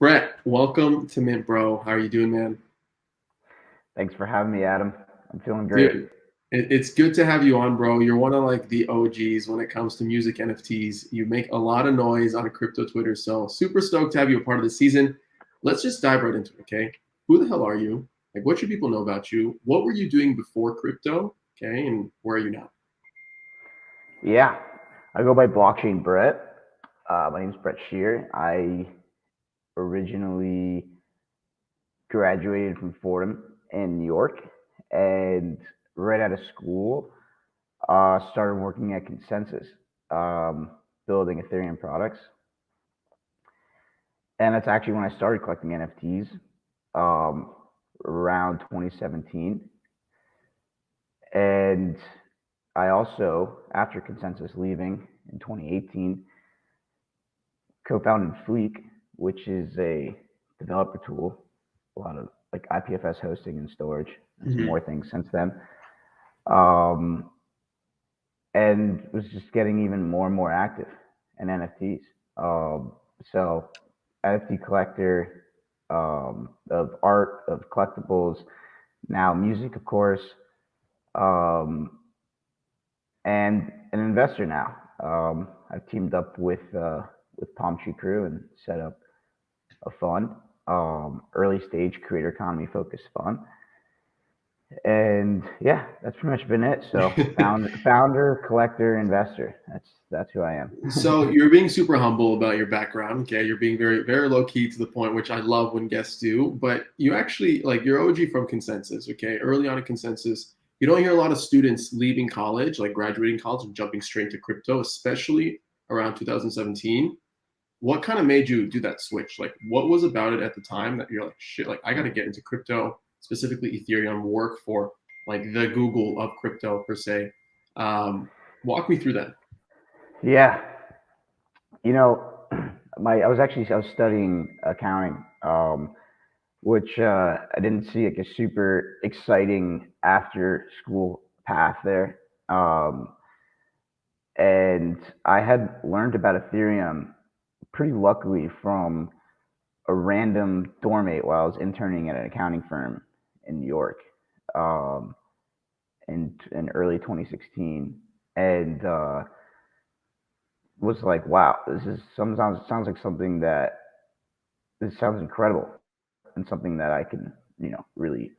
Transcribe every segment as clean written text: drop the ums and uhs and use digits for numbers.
Brett, welcome to Mint, bro. How are you doing, man? Thanks for having me, Adam. I'm feeling great. Dude, it's good to have you on, bro. You're one of like the OGs when it comes to music NFTs. You make a lot of noise on crypto Twitter, so super stoked to have you a part of the season. Let's just dive right into it, okay? Who the hell are you? Like, what should people know about you? What were you doing before crypto? Okay, and where are you now? Yeah, I go by BlockchainBrett. My name's Brett Shear. I originally graduated from Fordham in New York, and right out of school, started working at ConsenSys, um, building Ethereum products. And that's actually when I started collecting NFTs, um, around 2017. And I also, after ConsenSys leaving in 2018, co-founded Fleek, which is a developer tool, a lot of like IPFS hosting and storage, and some Hmm. more things since then. Um, and was just getting even more and more active in NFTs. Um, so NFT collector, of art, of collectibles, now music, of course, um, and an investor now. I've teamed up with Palm Tree Crew and set up a fund, early stage creator economy focused fund. And yeah, that's pretty much been it. So founder, collector, investor. That's who I am. So you're being super humble about your background. Okay, you're being very, very low key to the point, which I love when guests do. But you actually like you're OG from ConsenSys. Okay, early on in ConsenSys, you don't hear a lot of students leaving college, like graduating college and jumping straight to crypto, especially around 2017. What kind of made you do that switch? Like, what was about it at the time that you're like, shit, like I got to get into crypto, specifically Ethereum, work for like the Google of crypto per se. Walk me through that. Yeah, you know, I was studying accounting, which I didn't see like a super exciting after school path there. Um, and I had learned about Ethereum pretty luckily from a random dorm mate while I was interning at an accounting firm in New York, um, in early 2016, and was like, wow, this is sometimes it sounds like something that this sounds incredible and something that I can really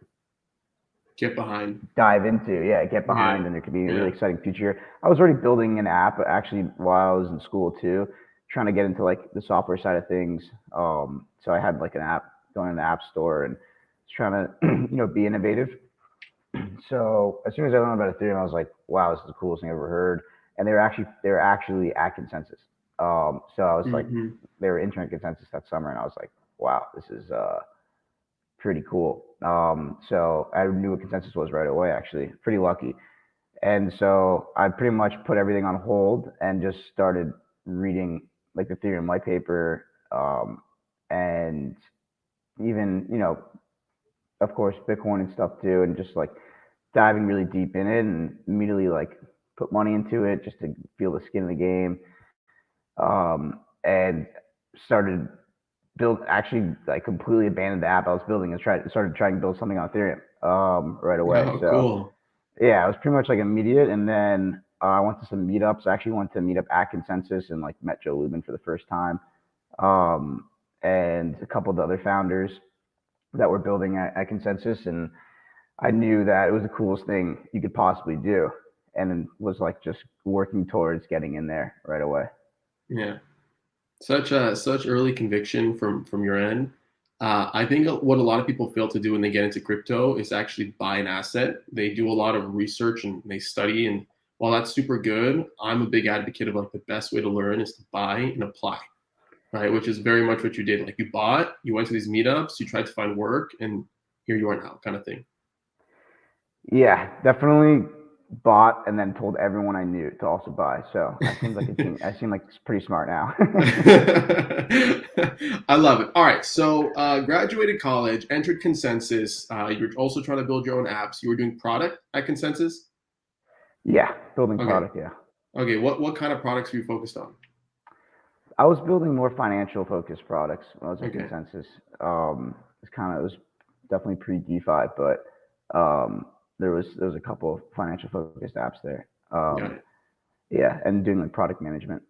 Get behind. dive into, yeah, get Yeah, behind, and there could be a really yeah. exciting future. I was already building an app actually while I was in school too, trying to get into like the software side of things. So I had like an app going in the app store and trying to be innovative. So as soon as I learned about Ethereum, I was like, wow, this is the coolest thing I've ever heard. And they were actually at ConsenSys. So I was like, Hmm. they were entering ConsenSys that summer, and I was like, wow, this is pretty cool. So I knew what ConsenSys was right away. Actually, pretty lucky. And so I pretty much put everything on hold and just started reading like the Ethereum white paper, and even of course Bitcoin and stuff too, and just like diving really deep in it and immediately like put money into it just to feel the skin of the game, and started build actually like completely abandoned the app I was building and started trying to build something on Ethereum, right away. Oh, So cool. yeah, it was pretty much like immediate. And then I went to some meetups. I actually went to meet up at ConsenSys and like met Joe Lubin for the first time, um, and a couple of the other founders that were building at ConsenSys. And I knew that it was the coolest thing you could possibly do, and was like just working towards getting in there right away. Yeah. Such early conviction from your end. I think what a lot of people fail to do when they get into crypto is actually buy an asset. They do a lot of research and they study, and while that's super good, I'm a big advocate of like the best way to learn is to buy and apply, right? Which is very much what you did. Like you bought, you went to these meetups, you tried to find work, and here you are now, kind of thing. Yeah, definitely bought and then told everyone I knew to also buy. So I seem like it's pretty smart now. I love it. All right, so graduated college, entered ConsenSys. You were also trying to build your own apps. You were doing product at ConsenSys. Yeah, building Okay, product. Yeah. okay. What kind of products were you focused on? I was building more financial focused products when I was at Okay, ConsenSys. It was definitely pre DeFi, but there was a couple of financial focused apps there. got it. Yeah, and doing like product management.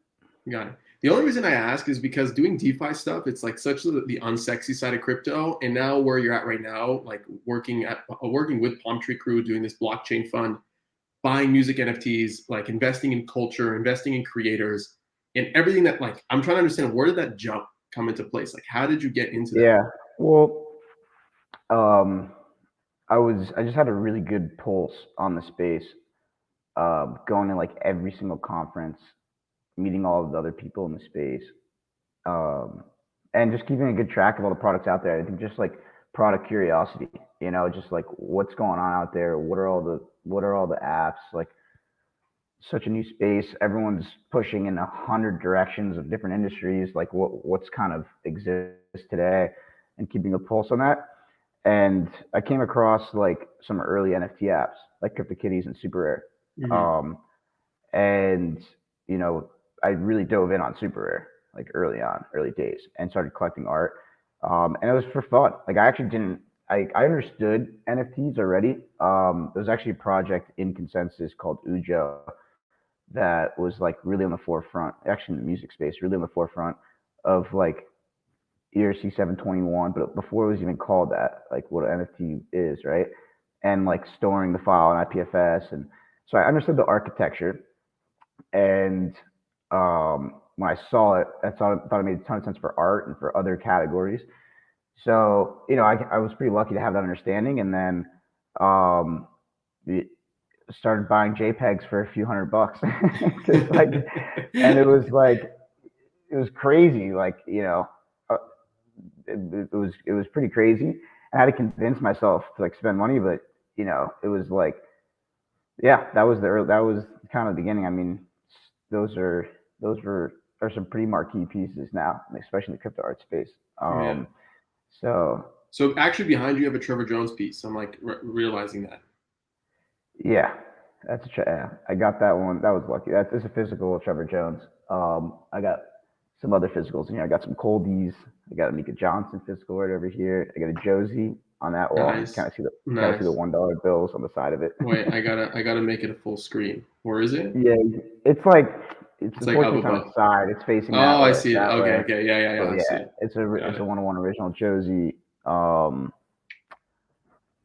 Got it. The only reason I ask is because doing DeFi stuff, it's like such the unsexy side of crypto. And now where you're at right now, like working with Palm Tree Crew, doing this blockchain fund, buying music NFTs, like investing in culture, investing in creators, and everything that like I'm trying to understand where did that jump come into place? Like how did you get into that? Yeah. Well, um, I just had a really good pulse on the space. Going to like every single conference, meeting all of the other people in the space, um, and just keeping a good track of all the products out there. I think just like product curiosity, just like what's going on out there. What are all the apps? Like such a new space. Everyone's pushing in 100 directions of different industries. Like what's kind of exists today, and keeping a pulse on that. And I came across like some early NFT apps like CryptoKitties and Super Rare. Hmm. And you know, I really dove in on Super Rare like early days, and started collecting art. And it was for fun. Like I actually didn't. I understood NFTs already. There was actually a project in ConsenSys called Ujo that was like really on the forefront, actually in the music space, really on the forefront of like ERC 721, but before it was even called that, like what an NFT is, right? And like storing the file in IPFS. And so I understood the architecture. And when I saw it, thought it made a ton of sense for art and for other categories. So, I was pretty lucky to have that understanding. And then um, started buying JPEGs for a few $100. Just like, and it was crazy. Like, uh, it was pretty crazy. I had to convince myself to like spend money, but it was like, yeah, that was kind of the beginning. I mean, those are those are some pretty marquee pieces now, especially in the crypto art space. Yeah. So So actually behind you have a Trevor Jones piece. I'm like realizing that. yeah, yeah, I got that one. That was lucky. That's a physical of Trevor Jones. I got some other physicals in here. I got some Coldies. I got a Mika Johnson physical right over here. I got a Josie on that wall. You Nice. kind of see the Nice. $1 bills on the side of it. Wait, I gotta make it a full screen. Where is it? Yeah, it's like it's It's like up unfortunately it's on its above. side. It's facing Oh, that I way. see it. That Okay, way. okay. Yeah, yeah, yeah. But I see yeah, it. Got it's a it. 101 original Josie. Um,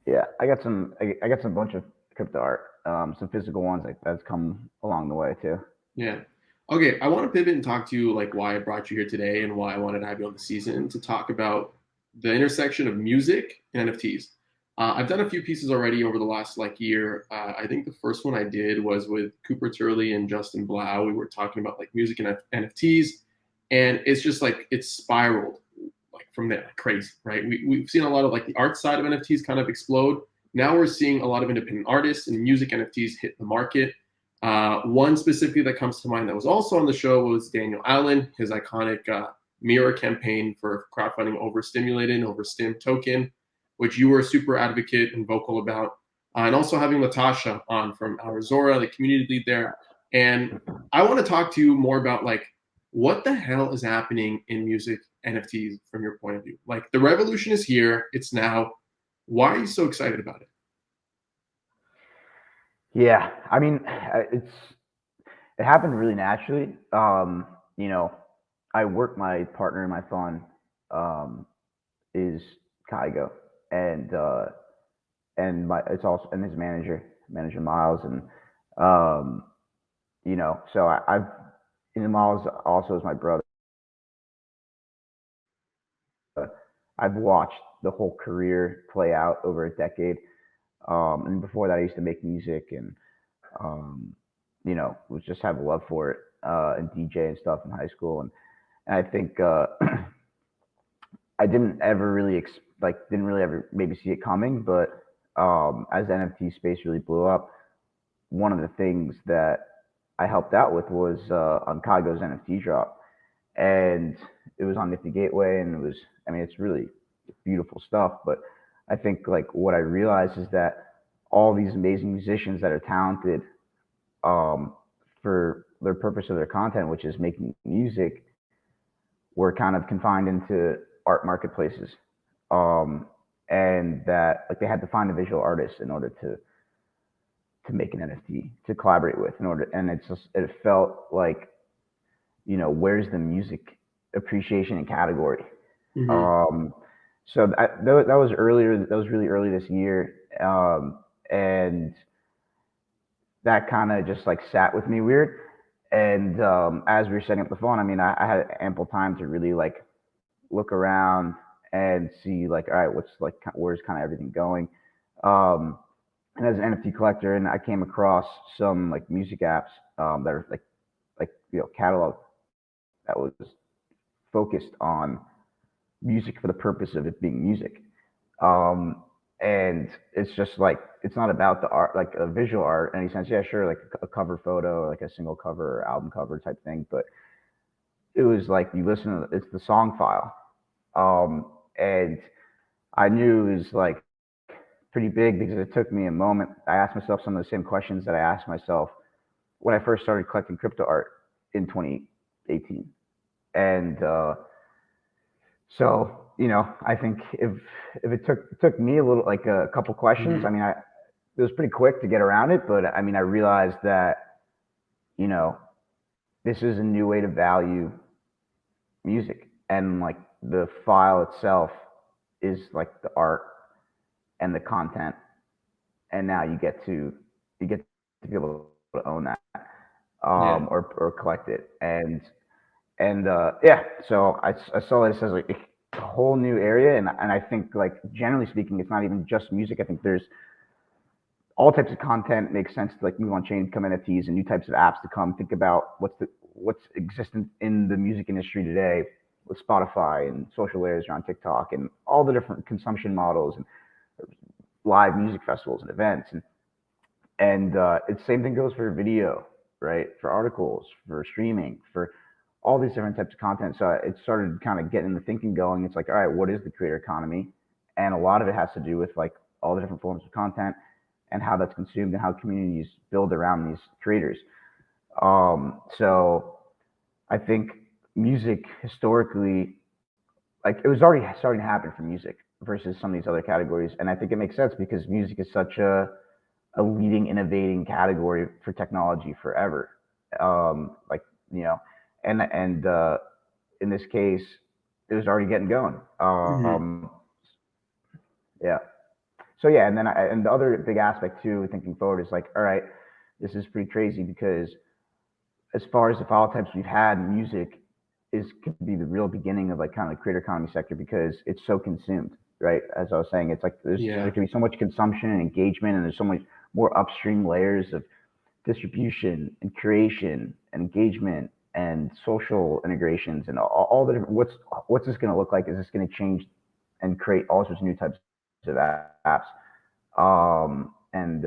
yeah, I got some bunch of crypto art. Some physical ones that's come along the way too. Yeah. Okay, I want to pivot and talk to you like why I brought you here today and why I wanted to have you on the season to talk about the intersection of music and NFTs. I've done a few pieces already over the last like year. I think the first one I did was with Cooper Turley and Justin Blau. We were talking about like music and NFTs, and it's just like it's spiraled like from there, like crazy, right? We've seen a lot of like the art side of NFTs kind of explode. Now we're seeing a lot of independent artists and music NFTs hit the market. One specifically that comes to mind that was also on the show was Daniel Allen, his iconic mirror campaign for crowdfunding Overstimulated, Overstim token, which you were a super advocate and vocal about. And also having Latasha on from Arizora, the community lead there. And I want to talk to you more about like what the hell is happening in music NFTs from your point of view. Like the revolution is here, it's now. Why are you so excited about it? Yeah, I mean, it happened really naturally. You know, I work my partner in my fund um, is Kygo, and my it's also and his manager Miles, and um, so I've Miles also is my brother. I've watched the whole career play out over a decade. And before that, I used to make music and, um, was just have a love for it and DJ and stuff in high school. And I think I didn't ever really didn't really ever maybe see it coming, but as the NFT space really blew up, one of the things that I helped out with was on Kago's NFT drop, and it was on Nifty Gateway, and I mean, it's really beautiful stuff. But I think like what I realized is that all these amazing musicians that are talented um, for their purpose of their content, which is making music, were kind of confined into art marketplaces, and that like they had to find a visual artist in order to make an NFT to collaborate with in order, and it felt like, where's the music appreciation and category? Hmm. Um, so that was earlier. That was really early this year, and that kind of just like sat with me weird. And as we were setting up the phone, I mean, I had ample time to really like look around and see like, all right, what's like, where's kind of everything going. Um, and as an NFT collector, and I came across some like music apps that are like catalog that was focused on music for the purpose of it being music. Um, and it's just like it's not about the art, like a visual art in any sense. Yeah, sure, like a cover photo, or like a single cover or album cover type thing. But it was like you listen to it's the song file, and I knew it was like pretty big because it took me a moment. I asked myself some of the same questions that I asked myself when I first started collecting crypto art in 2018, and so I think if it took me a little like a couple questions, I Hmm. mean, it was pretty quick to get around it, but I mean, I realized that you know this is a new way to value music, and like the file itself is like the art and the content, and now you get to be able to own that, Yeah. or collect it, and yeah, so I saw this as like a whole new area, and I think like generally speaking, it's not even just music. I think there's all types of content makes sense to like move on chain, become NFTs, and new types of apps to come. Think about what's existent in the music industry today with Spotify and social layers around TikTok and all the different consumption models and live music festivals and events, and it's same thing goes for video, right? For articles, for streaming, for all these different types of content. So it started kind of getting the thinking going. It's like, all right, what is the creator economy? And a lot of it has to do with like all the different forms of content and how that's consumed and how communities build around these creators. So I think music historically, like it was already starting to happen for music versus some of these other categories. And I think it makes sense because music is such a leading innovating category for technology forever. Like, you know, and in this case, it was already getting going. Hmm. Yeah. So yeah, and the other big aspect too, thinking forward, is like, all right, this is pretty crazy because as far as the file types we've had, music is could be the real beginning of like kind of the creator economy sector because it's so consumed, right? As I was saying, it's like there Yeah. can be so much consumption and engagement, and there's so much more upstream layers of distribution and creation and engagement and social integrations and all the different what's this going to look like? Is this going to change and create all sorts of new types of apps? And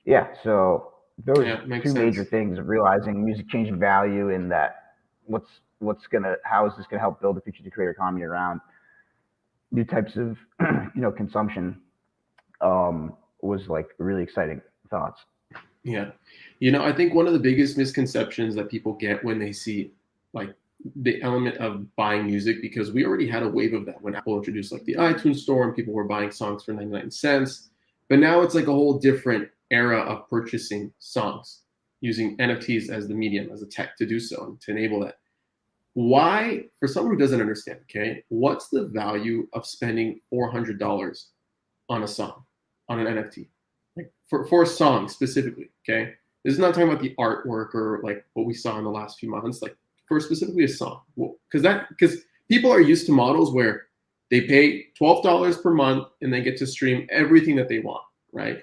yeah, so those Yeah. Makes two major sense. things of realizing music changing value and that how is this gonna help build the future of the creator economy around new types of consumption, was like really exciting thoughts. Yeah. I think one of the biggest misconceptions that people get when they see like the element of buying music, because we already had a wave of that when Apple introduced like the iTunes store and people were buying songs for 99 cents. But now it's like a whole different era of purchasing songs using NFTs as the medium, as a tech to do so and to enable that. Why, for someone who doesn't understand, okay, what's the value of spending $400 on a song, on an NFT, like for a song specifically. Okay, this is not talking about the artwork or like what we saw in the last few months. Like for specifically a song, because people are used to models where they pay $12 per month and they get to stream everything that they want, right?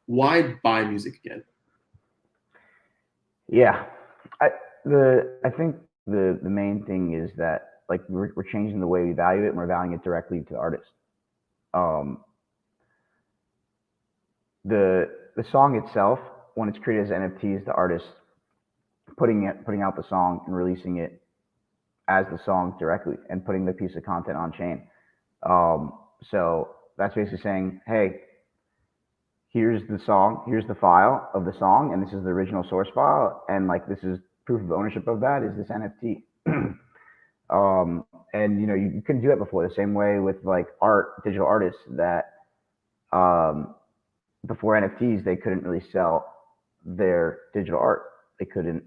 Why buy music again? Yeah, I think the main thing is that like we're changing the way we value it, and we're valuing it directly to the artist. Um, the song itself, when it's created as NFTs, the artist putting out the song and releasing it as the song directly and putting the piece of content on chain. So that's basically saying, hey, here's the song, here's the file of the song, and this is the original source file, and like this is proof of ownership of that is this NFT. And you couldn't do that before. The same way with like digital artists that um, before NFTs they couldn't really sell their digital art. They couldn't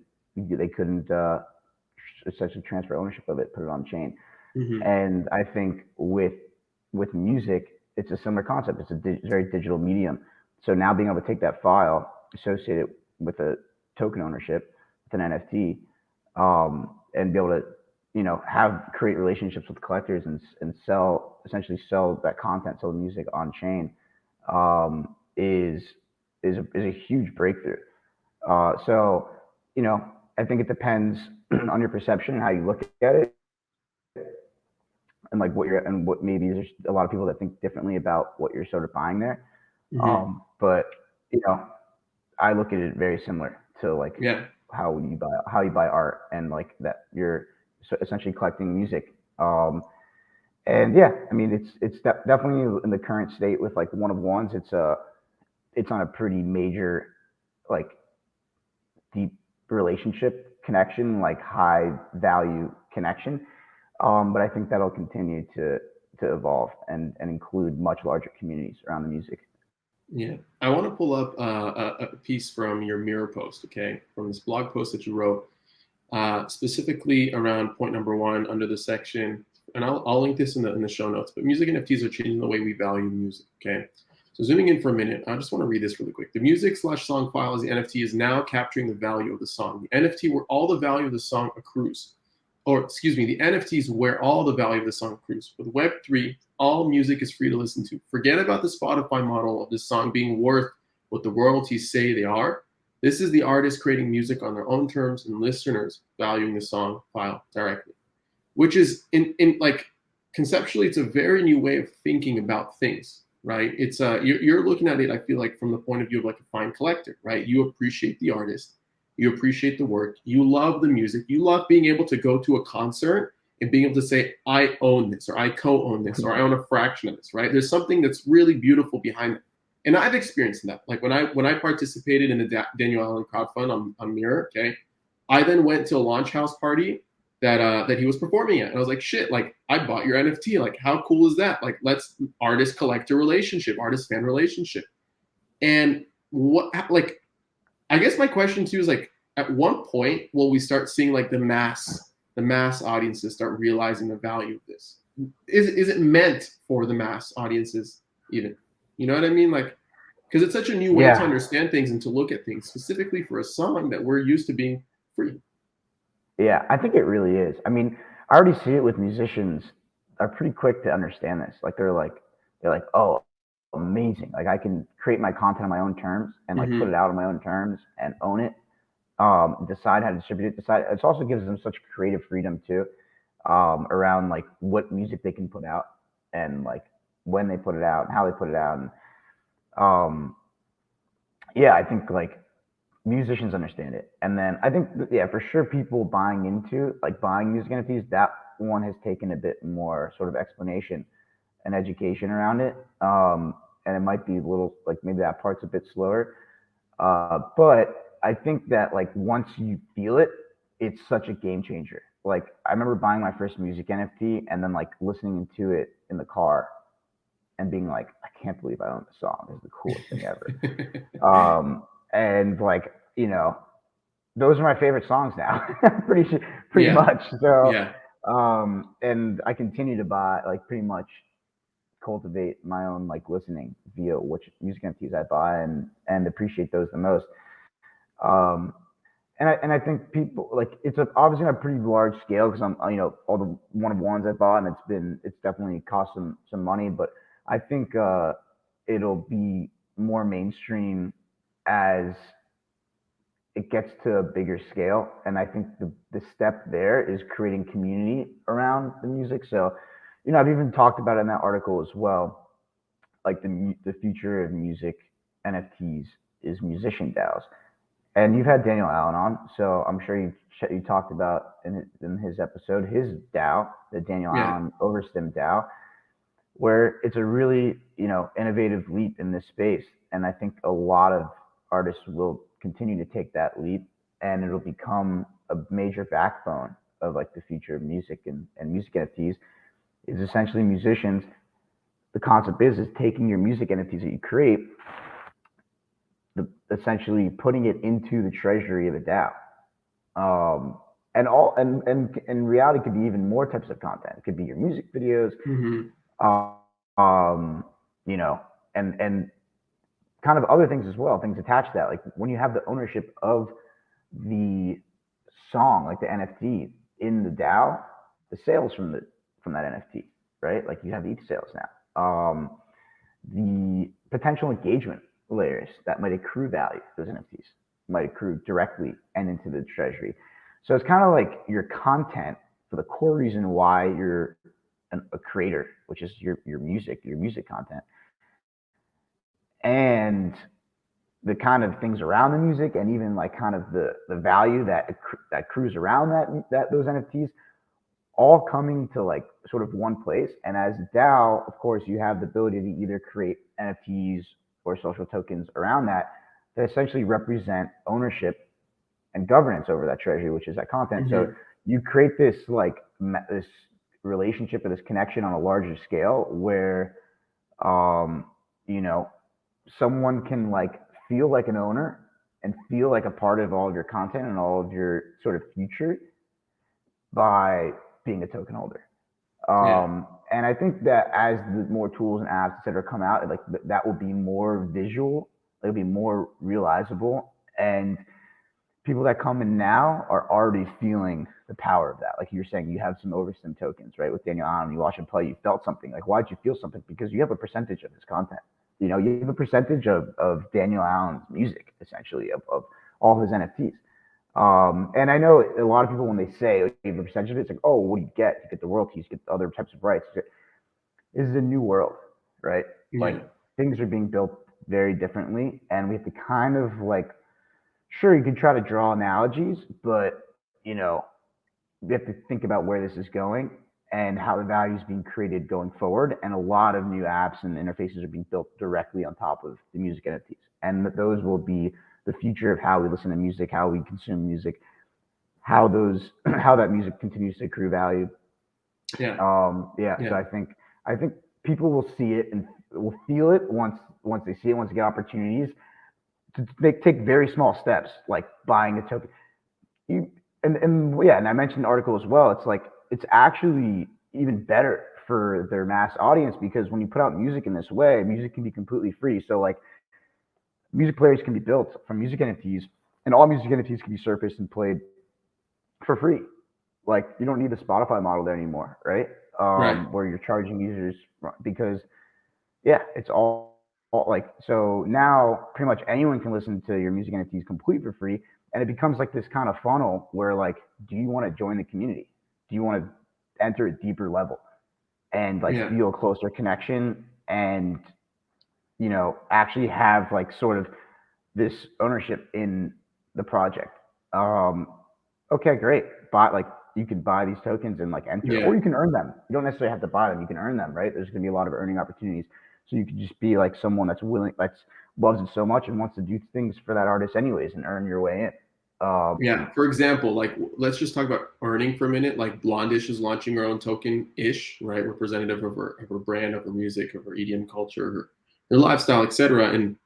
essentially transfer ownership of it, put it on chain. Hmm. And I think with music, it's a similar concept. It's a very digital medium. So now being able to take that file, associate it with a token ownership, with an NFT, and be able to, create relationships with collectors and essentially sell that content, sell the music on chain, is is a huge breakthrough. So, I think it depends on your perception and how you look at it, and like what maybe there's a lot of people that think differently about what you're sort of buying there. Hmm. But you know, I look at it very similar to like Yeah. how you buy art, and like that you're essentially collecting music. And yeah, I mean it's definitely in the current state with like one of ones. It's on a pretty major like deep relationship connection, like high value connection. But I think that'll continue to evolve and include much larger communities around the music. Yeah, I want to pull up a piece from your mirror post, okay, from this blog post that you wrote, specifically around point number one under the section, and I'll link this in the show notes. But music NFTs are changing the way we value music. Okay, so zooming in for a minute, I just want to read this really quick. The music/song file as the NFT is now capturing the value of the song. The NFT where all the value of the song accrues, or excuse me, the NFTs where all the value of the song accrues. With Web3, all music is free to listen to. Forget about the Spotify model of this song being worth what the royalties say they are. This is the artist creating music on their own terms and listeners valuing the song file directly, which is in like conceptually, it's a very new way of thinking about things, right? It's you're looking at it, I feel like, from the point of view of like a fine collector, right? You appreciate the artist, you appreciate the work, you love the music, you love being able to go to a concert and being able to say, I own this, or I co-own this, or I own a fraction of this, right? There's something that's really beautiful behind it. And I've experienced that. Like when I participated in the Daniel Allen crowdfund on Mirror, okay, I then went to a launch house party that he was performing at. And I was like, shit, like I bought your NFT. Like, how cool is that? Like, let's artist collector relationship, artist fan relationship. And what like I guess my question too is like, at one point will we start seeing like the mass audiences start realizing the value of this? Is it meant for the mass audiences even? You know what I mean? Like, because it's such a new way to Yeah, understand things and to look at things, specifically for a song that we're used to being free. yeah, I think it really is. I mean, I already see it with musicians are pretty quick to understand this. Like they're like, oh, amazing! Like I can create my content on my own terms and like put Mm-hmm. it out on my own terms and own it. Decide how to distribute it. Decide. It also gives them such creative freedom too, around like what music they can put out and like when they put it out and how they put it out. And um, yeah, I think like musicians understand it. And then I think, yeah, for sure, people buying music NFTs, that one has taken a bit more sort of explanation and education around it. And it might be a little like maybe that part's a bit slower. But I think that like once you feel it, it's such a game changer. Like I remember buying my first music NFT and then like listening to it in the car and being like, I can't believe I own the song. This is the coolest thing ever. And like, those are my favorite songs now, pretty Yeah, much. So, yeah, and I continue to buy, like, pretty much cultivate my own like listening via which music entities I buy and appreciate those the most. Um, and I think people like obviously on a pretty large scale because I'm all the one of ones I bought and it's definitely cost some money, but I think it'll be more mainstream as it gets to a bigger scale. And I think the step there is creating community around the music. So, I've even talked about it in that article as well, like the future of music NFTs is musician DAOs. And you've had Daniel Allen on, so I'm sure you talked about in his episode his DAO, the Daniel yeah. Allen Overstim DAO, where it's a really innovative leap in this space, and I think a lot of artists will continue to take that leap, and it'll become a major backbone like the future of music and music NFTs is essentially musicians. The concept is taking your music NFTs that you create, essentially putting it into the treasury of a DAO. And in reality, it could be even more types of content. It could be your music videos, you know, and kind of other things as well, things attached to that. Like when you have the ownership of the song, like the NFT in the DAO, the sales from that NFT, right? Like you have ETH sales now. The potential engagement layers that might accrue value, those NFTs might accrue directly and into the treasury. So it's kind of like your content for the core reason why you're a creator, which is your music content, and the kind of things around the music, and even like kind of the value that accrues around that those NFTs, all coming to like sort of one place. And as a DAO, of course, you have the ability to either create NFTs or social tokens around that essentially represent ownership and governance over that treasury, which is that content. So you create this like this relationship or this connection on a larger scale where, you know, someone can like feel like an owner and feel like a part of all of your content and all of your sort of future by being a token holder. And I think that as the more tools and apps, et cetera, come out, like that will be more visual, it'll be more realizable, and people that come in now are already feeling the power of that. Like you're saying, you have some overstim tokens, right? With Daniel Allen, you watch him play, you felt something. Like, why'd you feel something? Because you have a percentage of his content. You know, you have a percentage of Daniel Allen's music, essentially, of all his NFTs. And I know a lot of people, when they say you have a percentage of it, it's like, oh, what do you get? You get the royalties, you get other types of rights. This is a new world, right? Like things are being built very differently, and we have to kind of like, sure, you can try to draw analogies, but you know, we have to think about where this is going and how the value is being created going forward. And a lot of new apps and interfaces are being built directly on top of the music NFTs, and those will be the future of how we listen to music, how we consume music, how that music continues to accrue value. So I think people will see it and will feel it once they see it, once they get opportunities to take very small steps, like buying a token. And I mentioned the article as well. It's like, it's actually even better for their mass audience, because when you put out music in this way, music can be completely free. So like, music players can be built from music NFTs, and all music NFTs can be surfaced and played for free. Like, you don't need the Spotify model there anymore, right? Where you're charging users, because it's all like, so now pretty much anyone can listen to your music NFTs completely for free. And it becomes like this kind of funnel where, like, do you want to join the community? Do you want to enter a deeper level and like feel a closer connection and, you know, actually have like sort of this ownership in the project? Okay, great. But like, you can buy these tokens and like enter, or you can earn them. You don't necessarily have to buy them. You can earn them, right? There's going to be a lot of earning opportunities. So you can just be like someone that's willing, loves it so much and wants to do things for that artist anyways and earn your way in. For example, like, let's just talk about earning for a minute. Like, Blondish is launching her own token ish, right? Representative of her brand, of her music, of her EDM culture, her lifestyle, etc. And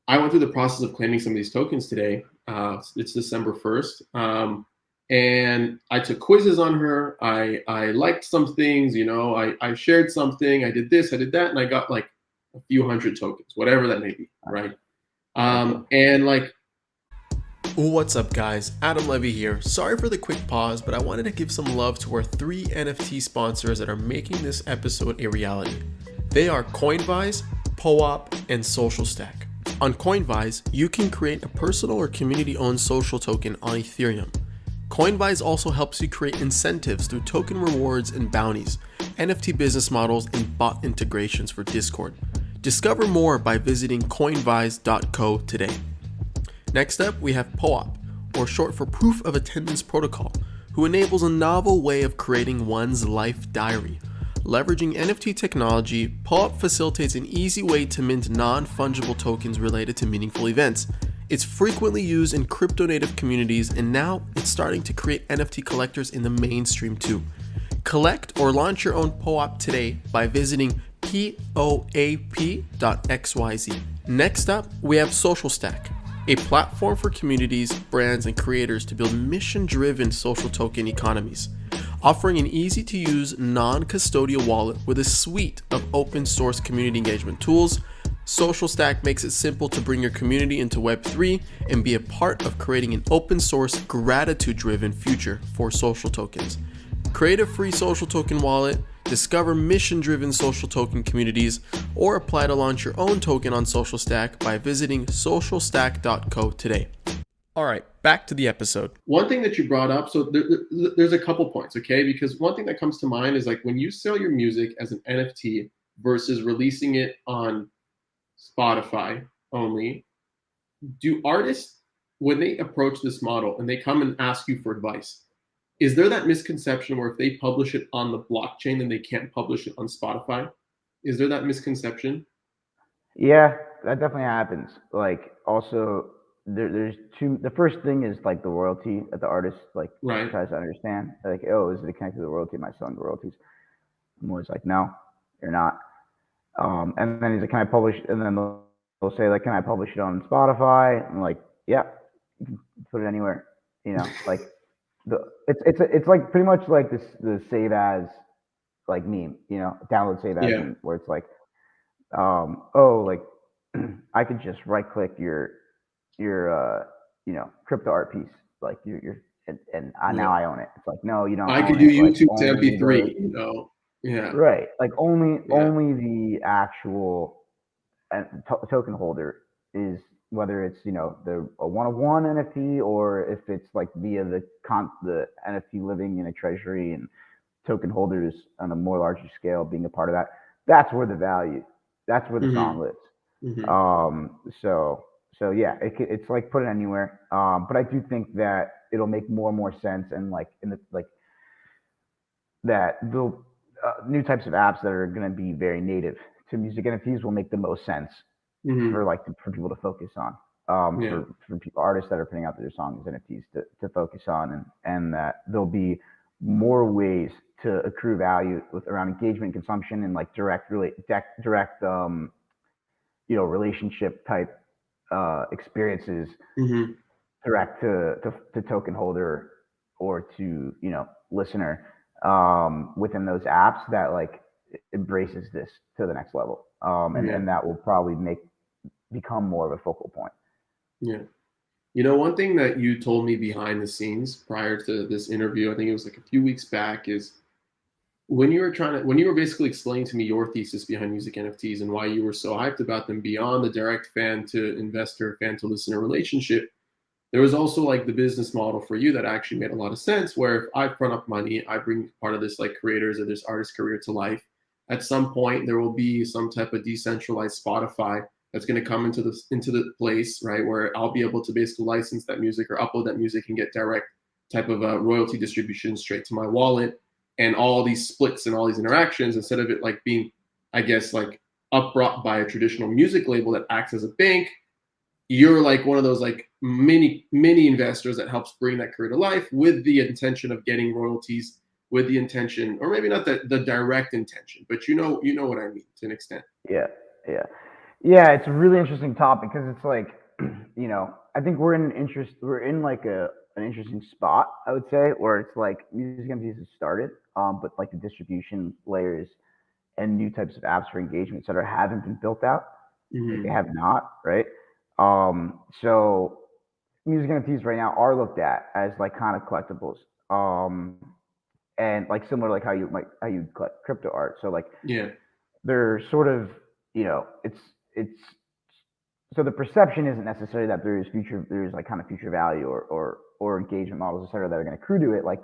I went through the process of claiming some of these tokens today. It's December 1st. And I took quizzes on her. I liked some things, you know, I shared something, I did this, I did that, and I got like a few hundred tokens, whatever that may be, right? And like, what's up, guys? Adam Levy here. Sorry for the quick pause, but I wanted to give some love to our 3 NFT sponsors that are making this episode a reality. They are Coinvise, POAP, and SocialStack. On Coinvise, you can create a personal or community-owned social token on Ethereum. Coinvise also helps you create incentives through token rewards and bounties, NFT business models, and bot integrations for Discord. Discover more by visiting coinvise.co today. Next up, we have POAP, or short for Proof of Attendance Protocol, who enables a novel way of creating one's life diary. Leveraging NFT technology, POAP facilitates an easy way to mint non-fungible tokens related to meaningful events. It's frequently used in crypto native communities, and now it's starting to create NFT collectors in the mainstream too. Collect or launch your own POAP today by visiting poap.xyz. Next up, we have Social Stack, a platform for communities, brands, and creators to build mission-driven social token economies. Offering an easy-to-use, non-custodial wallet with a suite of open-source community engagement tools, Social Stack makes it simple to bring your community into Web3 and be a part of creating an open-source, gratitude-driven future for social tokens. Create a free social token wallet, discover mission-driven social token communities, or apply to launch your own token on Social Stack by visiting socialstack.co today. All right, back to the episode. One thing that you brought up, so there's a couple points, okay? Because one thing that comes to mind is like when you sell your music as an NFT versus releasing it on Spotify only, do artists, when they approach this model and they come and ask you for advice, is there that misconception where if they publish it on the blockchain, then they can't publish it on Spotify? Is there that misconception? Yeah, that definitely happens. Like, also, there's two. The first thing is like the royalty that the artist like Right. tries to understand. Like, oh, is it connected to the royalty? Am I selling the royalties? I'm always like, no, you're not. And then he's like, can I publish? And then they'll say like, can I publish it on Spotify? I'm like, yeah, you can put it anywhere. You know, like it's like pretty much like the save as like meme. You know, download save as Yeah. meme, where it's like, oh, like I could just right click your you know, crypto art piece, like now I own it. It's like, no, you don't I own could do it. Like, YouTube to only MP3, you know? Yeah. right, like only Yeah. the actual token holder is, whether it's, you know, a one-of-one NFT, or if it's like via the NFT living in a treasury and token holders on a more larger scale being a part of that. That's where the value, that's where the song lives. So yeah, it's like put it anywhere. But I do think that it'll make more and more sense, and like in the like that the new types of apps that are going to be very native to music NFTs will make the most sense for people to focus on. For people, artists that are putting out their songs as NFTs to focus on, and that there'll be more ways to accrue value around engagement, consumption, and like direct you know, relationship type experiences direct to token holder or to, you know, listener within those apps that like embraces this to the next level, and that will probably become more of a focal point. Yeah. You know, one thing that you told me behind the scenes prior to this interview, I think it was like a few weeks back, is when you were basically explaining to me your thesis behind music NFTs and why you were so hyped about them beyond the direct fan to investor, fan to listener relationship, there was also like the business model for you that actually made a lot of sense, where if I front up money, I bring part of this like creators or this artist career to life. At some point, there will be some type of decentralized Spotify that's going to come into the place, right, where I'll be able to basically license that music or upload that music and get direct type of royalty distribution straight to my wallet. And all these splits and all these interactions, instead of it like being, I guess, like upbrought by a traditional music label that acts as a bank, you're like one of those like mini investors that helps bring that career to life with the intention of getting royalties, with the intention, or maybe not the direct intention, but you know what I mean to an extent. Yeah. It's a really interesting topic, because it's like, you know, I think we're in like an interesting spot, I would say, where it's like music NFTs has started, but like the distribution layers and new types of apps for engagement, et cetera, haven't been built out. Like, they have not, right? So music NFTs right now are looked at as like kind of collectibles, and like similar like how you collect crypto art. So like, they're sort of, you know, it's so the perception isn't necessarily that there's like kind of future value or engagement models, et cetera, that are going to accrue to it. Like,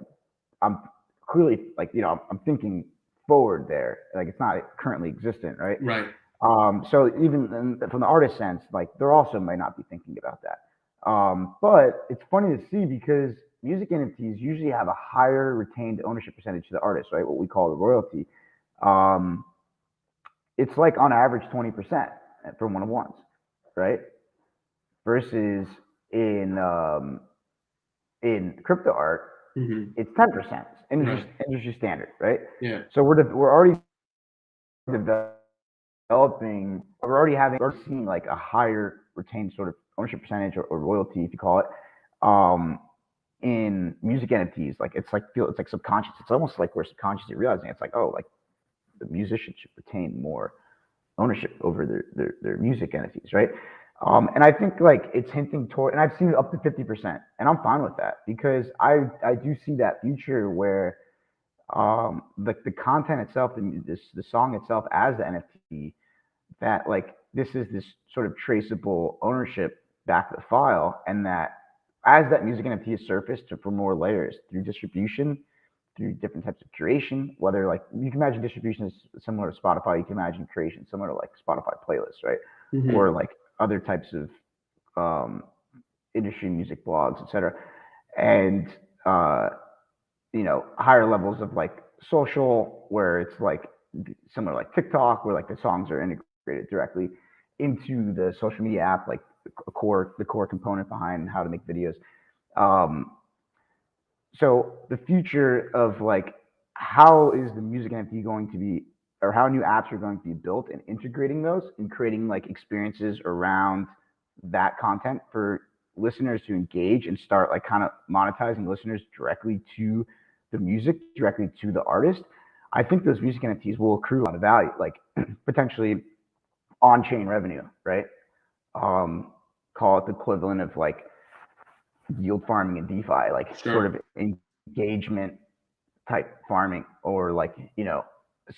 I'm clearly like, you know, I'm thinking forward there. Like, it's not currently existent, right? Right. So even from the artist sense, like, they're also might not be thinking about that. But it's funny to see, because music NFTs usually have a higher retained ownership percentage to the artist, right? What we call the royalty. It's like on average 20% for one-of-ones, right? versus in crypto art, it's 10%. Industry standard, right? Yeah. So we're already developing. We're already seeing like a higher retained sort of ownership percentage or royalty, if you call it, in music NFTs. Like it's like subconscious. It's almost like we're subconsciously realizing it's like, oh, like the musician should retain more ownership over their music NFTs, right? And I think like it's hinting toward, and I've seen it up to 50%, and I'm fine with that because I do see that future where the content itself, the song itself as the NFT, that like this is this sort of traceable ownership back to the file, and that as that music NFT is surfaced for more layers through distribution, through different types of curation, whether like you can imagine distribution is similar to Spotify, you can imagine creation similar to like Spotify playlists, right? Or like other types of industry music blogs, etc. And higher levels of like social, where it's like similar like TikTok, where like the songs are integrated directly into the social media app, like the core component behind how to make videos. So the future of like how is the music NFT going to be, or how new apps are going to be built and integrating those and creating like experiences around that content for listeners to engage and start like kind of monetizing listeners directly to the music, directly to the artist. I think those music NFTs will accrue a lot of value, like potentially on-chain revenue, right? Call it the equivalent of like yield farming and DeFi, like sort of engagement type farming, or like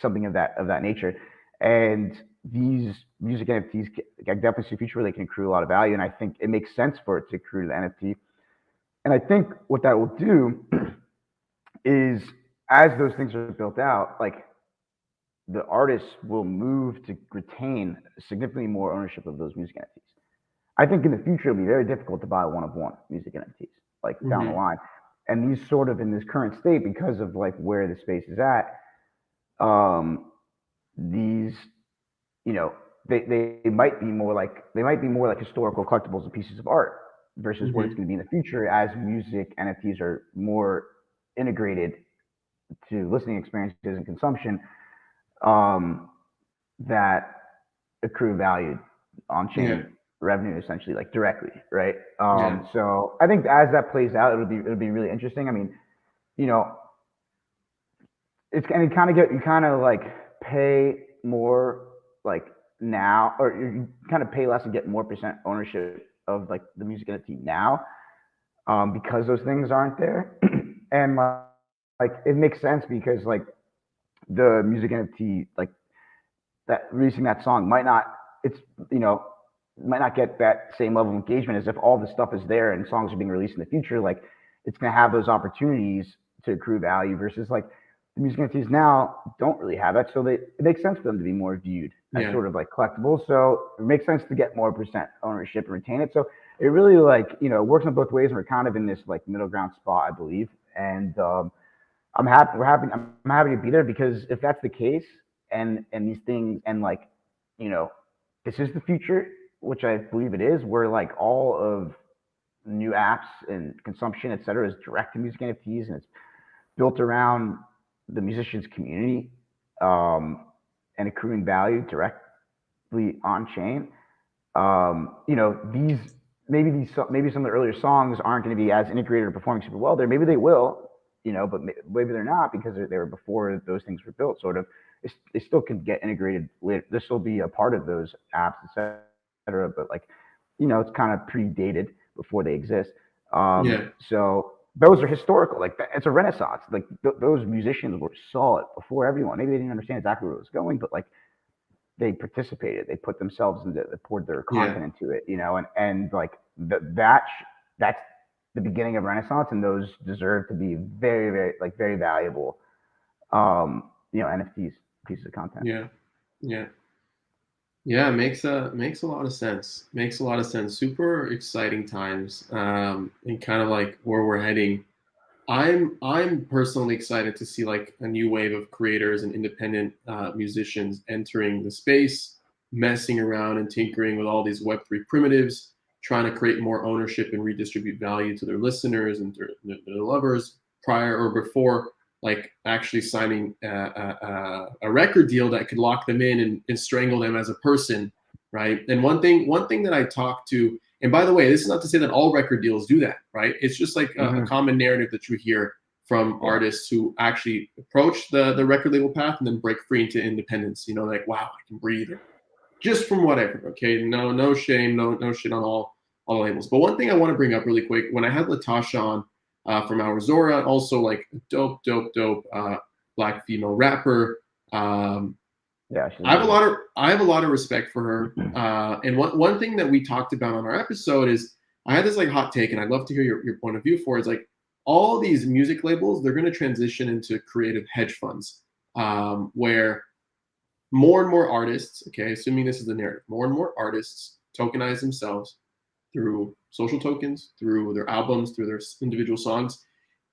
something of that nature. And these music NFTs, I definitely see a future where they can accrue a lot of value, and I think it makes sense for it to accrue to the NFT. And I think what that will do is, as those things are built out, like the artists will move to retain significantly more ownership of those music NFTs. I think in the future it'll be very difficult to buy one-of-one music NFTs like down the line. And these sort of in this current state, because of like where the space is at, these, they might be more like historical collectibles and pieces of art versus what it's going to be in the future as music NFTs are more integrated to listening experiences and consumption, that accrue value on-chain revenue essentially, like directly, right? So I think as that plays out, it'll be really interesting. I mean, it's, and you kind of like pay more like now, or you kind of pay less and get more percent ownership of like the music NFT now, because those things aren't there. And like it makes sense because like the music NFT, like that releasing that song might not get that same level of engagement as if all the stuff is there and songs are being released in the future. Like it's going to have those opportunities to accrue value versus like the music NFTs now don't really have that. So it makes sense for them to be more viewed as sort of like collectibles. So it makes sense to get more percent ownership and retain it. So it really like, works on both ways, and we're kind of in this like middle ground spot, I believe. And I'm happy to be there, because if that's the case, and these things, and like, this is the future, which I believe it is, where like all of new apps and consumption, et cetera, is direct to music NFTs, and it's built around the musician's community, and accruing value directly on chain. Maybe some of the earlier songs aren't going to be as integrated or performing super well there. Maybe they will, but maybe they're not, because they were before those things were built. Sort of, they still can get integrated later. This will be a part of those apps, etc. But like, it's kind of predated before they exist. So those are historical. Like it's a renaissance. Like those musicians saw it before everyone. Maybe they didn't understand exactly where it was going, but like they participated. They put themselves into it. They poured their content into it. And like that's the beginning of Renaissance, and those deserve to be very, very, like very valuable, NFTs, pieces of content. Makes a lot of sense. Makes a lot of sense. Super exciting times, and kind of like where we're heading. I'm personally excited to see like a new wave of creators and independent musicians entering the space, messing around and tinkering with all these Web3 primitives, trying to create more ownership and redistribute value to their listeners and their lovers prior or before like actually signing a record deal that could lock them in and strangle them as a person, right? And one thing that I talked to, and by the way, this is not to say that all record deals do that, right? It's just like a common narrative that you hear from artists who actually approach the record label path and then break free into independence. You know, like, wow, I can breathe. Just from whatever, okay? No shame, no shit on all the labels. But one thing I want to bring up really quick, when I had Latasha on from Our Zora, also like dope black female rapper. Yeah, I have a lot of respect for her. And one thing that we talked about on our episode is I had this like hot take, and I'd love to hear your point of view for it. It's like all these music labels, they're going to transition into creative hedge funds, where more and more artists, okay, assuming this is the narrative, more and more artists tokenize themselves through social tokens, through their albums, through their individual songs.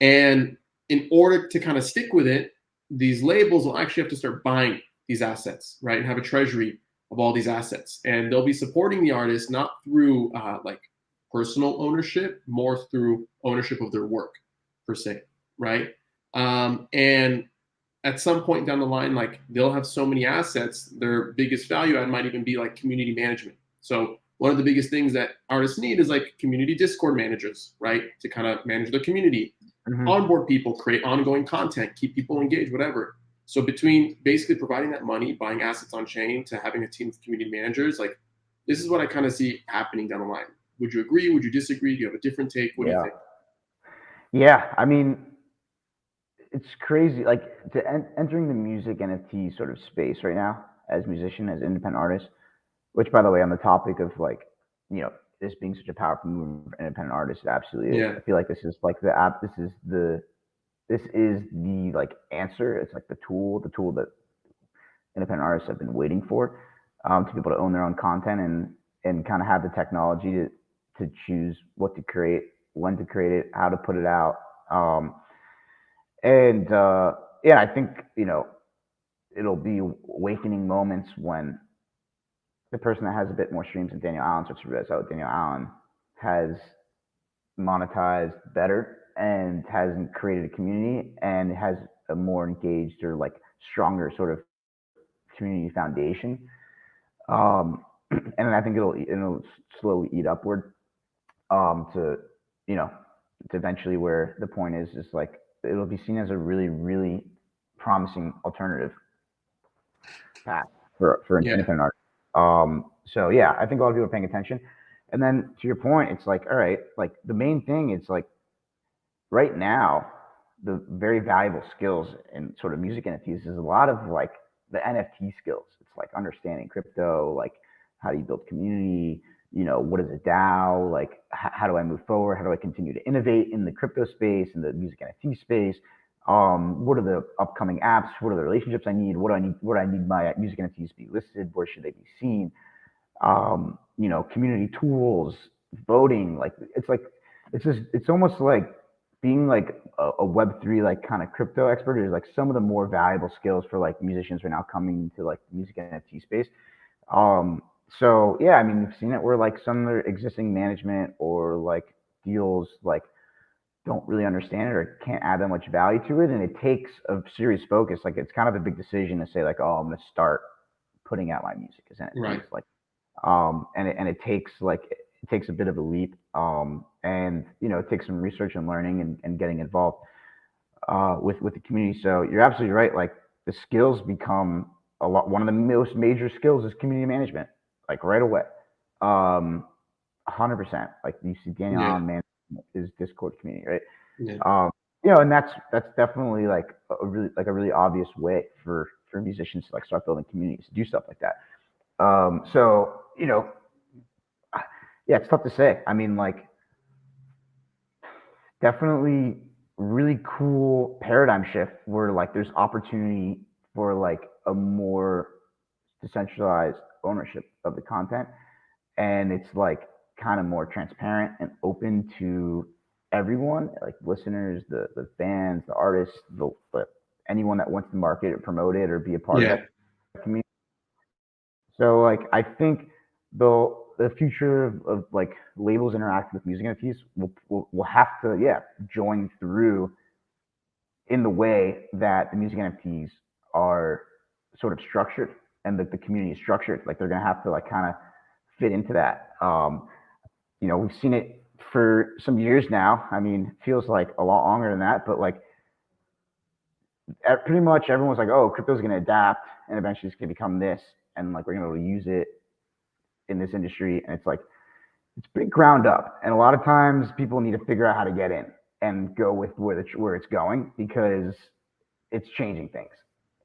And in order to kind of stick with it, these labels will actually have to start buying these assets, right? And have a treasury of all these assets. And they'll be supporting the artist not through like personal ownership, more through ownership of their work per se, right? And at some point down the line, like they'll have so many assets, their biggest value add might even be like community management. So one of the biggest things that artists need is like community Discord managers, right? To kind of manage their community, onboard people, create ongoing content, keep people engaged, whatever. So between basically providing that money, buying assets on chain, to having a team of community managers, like this is what I kind of see happening down the line. Would you agree? Would you disagree? Do you have a different take? What do you think? Yeah, I mean, it's crazy. Like entering the music NFT sort of space right now as musician, as independent artist. Which, by the way, on the topic of like, you know, this being such a powerful movement for independent artists, absolutely. Yeah. I feel like this is like the app. This is the like answer. It's like the tool that independent artists have been waiting for, to be able to own their own content and kind of have the technology to choose what to create, when to create it, how to put it out. Yeah, I think, you know, it'll be awakening moments when the person that has a bit more streams than Daniel Allen starts to realize, oh, Daniel Allen has monetized better and hasn't created a community and has a more engaged or like stronger sort of community foundation. And I think it'll slowly eat upward, to, you know, to eventually where the point is like it'll be seen as a really, really promising alternative path for an independent art. So yeah, I think a lot of people are paying attention. And then to your point, it's like, all right, like the main thing is like right now, the very valuable skills in sort of music NFTs is a lot of like the NFT skills. It's like understanding crypto, like how do you build community, you know, what is a DAO, like how do I move forward? How do I continue to innovate in the crypto space, in the music NFT space? What are the upcoming apps? What are the relationships I need? What do I need my music NFTs to be listed? Where should they be seen? You know, community tools, voting, like it's almost like being like a Web3 like kind of crypto expert is like some of the more valuable skills for like musicians right now coming into like the music NFT space. So yeah, I mean, we've seen it where like some of the existing management or like deals like don't really understand it or can't add that much value to it, and it takes a serious focus. Like it's kind of a big decision to say like, oh, I'm going to start putting out my music as NFTs. Right. Like, and it takes a bit of a leap, and you know, it takes some research and learning and getting involved with the community. So you're absolutely right. Like the skills become a lot. One of the most major skills is community management. Like right away, 100%. Like you see, Daniel Allen man is Discord community, right? Yeah. You know, and that's definitely like a really obvious way for musicians to like start building communities, to do stuff like that. So you know, yeah, it's tough to say. I mean, like, definitely really cool paradigm shift where like there's opportunity for like a more decentralized ownership of the content, and it's like kind of more transparent and open to everyone, like listeners, the fans, the artists, the anyone that wants to market or promote it or be a part of that community. So like I think they'll the future of like labels interacting with music NFTs will have to join through in the way that the music NFTs are sort of structured and the community is structured. Like they're gonna have to like kind of fit into that. We've seen it for some years now. I mean, it feels like a lot longer than that, but like pretty much everyone's like, oh, crypto's gonna adapt and eventually it's gonna become this, and like we're gonna be able to use it in this industry. And it's like it's pretty ground up, and a lot of times people need to figure out how to get in and go with where it's going because it's changing things.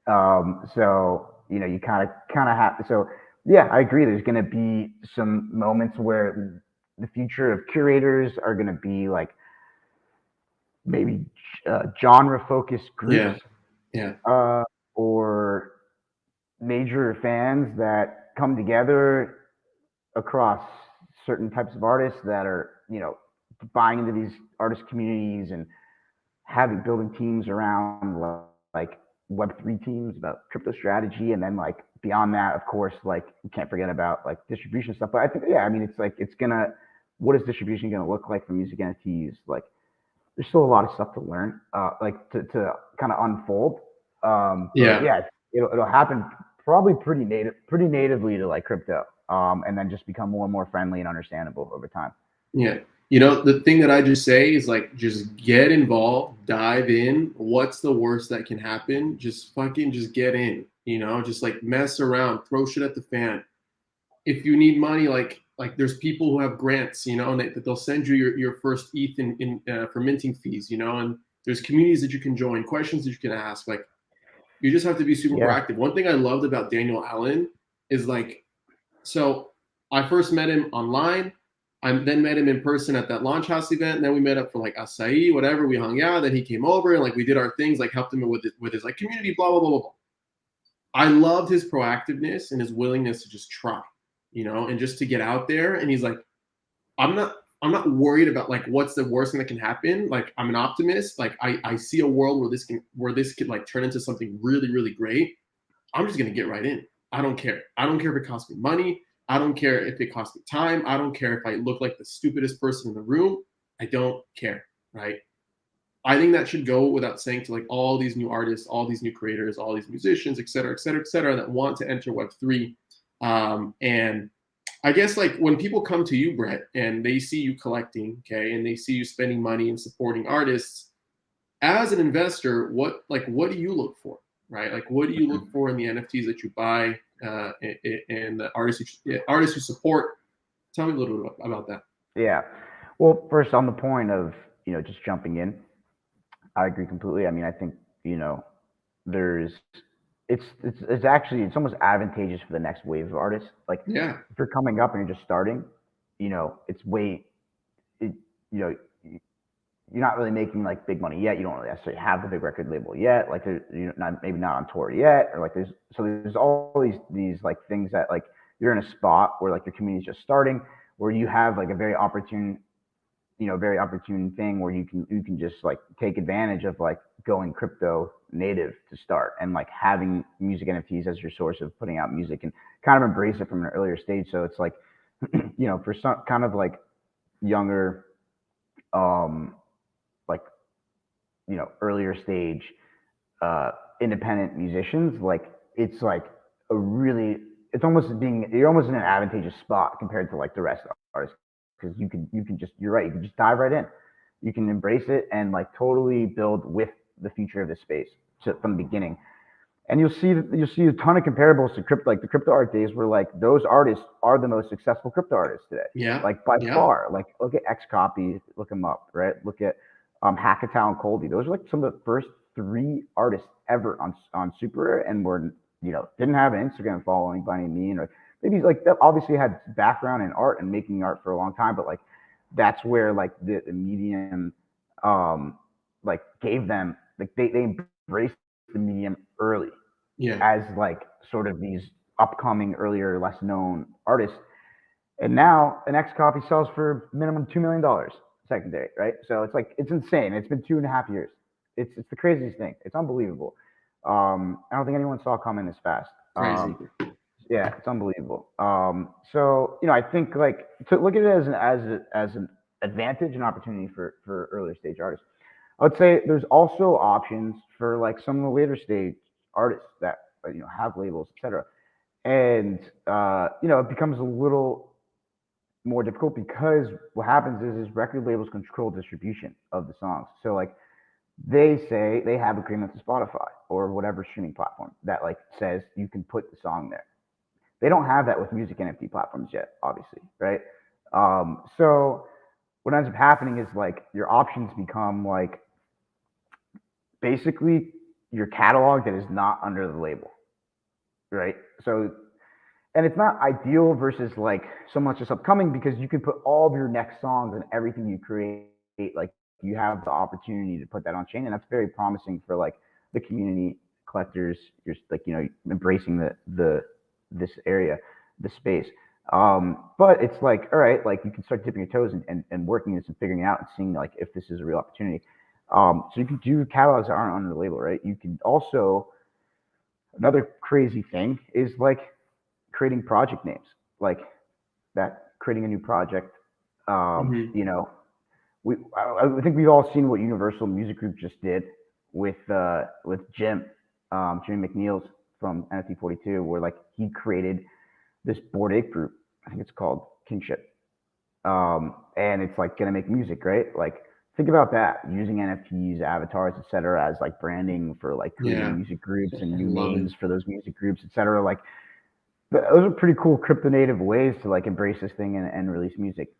So you kind of have to. So yeah, I agree. There's going to be some moments where the future of curators are going to be like maybe genre focused groups, or major fans that come together across certain types of artists that are buying into these artist communities and building teams around like Web3 teams about crypto strategy. And then like beyond that, of course, like you can't forget about like distribution stuff. But I think, it's like, what is distribution going to look like for music NFTs? Like there's still a lot of stuff to learn, like to kind of unfold. It'll happen probably pretty natively to like crypto. And then just become more and more friendly and understandable over time. Yeah. The thing that I just say is like, just get involved, dive in. What's the worst that can happen? Just get in, just like mess around, throw shit at the fan. If you need money, like there's people who have grants, and they'll send you your first ETH in for minting fees, and there's communities that you can join, questions that you can ask. Like you just have to be super proactive. One thing I loved about Daniel Allen is like, so I first met him online. I then met him in person at that Launch House event. And then we met up for like acai, whatever. We hung out. Then he came over and like we did our things, like helped him with his like community, blah, blah, blah, blah, blah. I loved his proactiveness and his willingness to just try, and just to get out there. And he's like, I'm not worried about like what's the worst thing that can happen. Like I'm an optimist. Like I see a world where this could like turn into something really, really great. I'm just gonna get right in. I don't care. I don't care if it costs me money. I don't care if it costs me time. I don't care if I look like the stupidest person in the room. I don't care, right? I think that should go without saying to like all these new artists, all these new creators, all these musicians, et cetera, that want to enter Web3. And I guess like when people come to you, Brett, and they see you collecting, okay, and they see you spending money and supporting artists, as an investor, what do you look for, right? Like what do you look for in the NFTs that you buy? And the artists who support. Tell me a little bit about that. Yeah. Well, first on the point of, just jumping in, I agree completely. I mean, I think, it's almost advantageous for the next wave of artists. Like if you're coming up and you're just starting, you're not really making like big money yet. You don't really necessarily have the big record label yet. Like you're maybe not on tour yet, or like there's all these like things that like you're in a spot where like your community's just starting, where you have like a very opportune thing where you can just like take advantage of like going crypto native to start and like having music NFTs as your source of putting out music and kind of embrace it from an earlier stage. So it's like, for some kind of like younger, earlier stage independent musicians, like it's like you're almost in an advantageous spot compared to like the rest of artists, because you can just dive right in, you can embrace it and like totally build with the future of this space from the beginning. And you'll see a ton of comparables to crypto, like the crypto art days, where like those artists are the most successful crypto artists today. Yeah. Like by far. Like look at Xcopy, look them up, right? Look at Hackatow and Colby. Those are like some of the first 3 artists ever on Super, and were didn't have an Instagram following by any means, or maybe like they obviously had background in art and making art for a long time, but like that's where like the medium like gave them like they embraced the medium early, as like sort of these upcoming earlier less known artists. And now an Xcopy sells for minimum $2 million secondary, right? So it's like it's insane. It's been 2.5 years. It's the craziest thing. It's unbelievable. I don't think anyone saw it coming this fast. Crazy. it's unbelievable. So I think like to look at it as an advantage and opportunity for earlier stage artists. I would say there's also options for like some of the later stage artists that have labels, etc. And it becomes a little more difficult because what happens is record labels control distribution of the songs. So like they say they have agreements with Spotify or whatever streaming platform that like says you can put the song there. They don't have that with music NFT platforms yet, obviously, right? So what ends up happening is like your options become like basically your catalog that is not under the label, right? So, and it's not ideal versus like so much as upcoming because you can put all of your next songs and everything you create, like you have the opportunity to put that on chain, and that's very promising for like the community collectors. You're like embracing this area, the space. But it's like, all right, like you can start dipping your toes and working this and figuring it out and seeing like if this is a real opportunity. So you can do catalogs that aren't under the label, right? You can also, another crazy thing is like creating project names, like that, creating a new project. Mm-hmm. I think we've all seen what Universal Music Group just did with Jimmy McNeil's from NFT 42, where like he created this Bored Ape group. I think it's called Kingship, and it's like gonna make music, right? Like think about that, using NFTs, avatars, etc., as like branding for like creating music groups and new names for those music groups, etc. Like those are pretty cool crypto native ways to like embrace this thing and release music.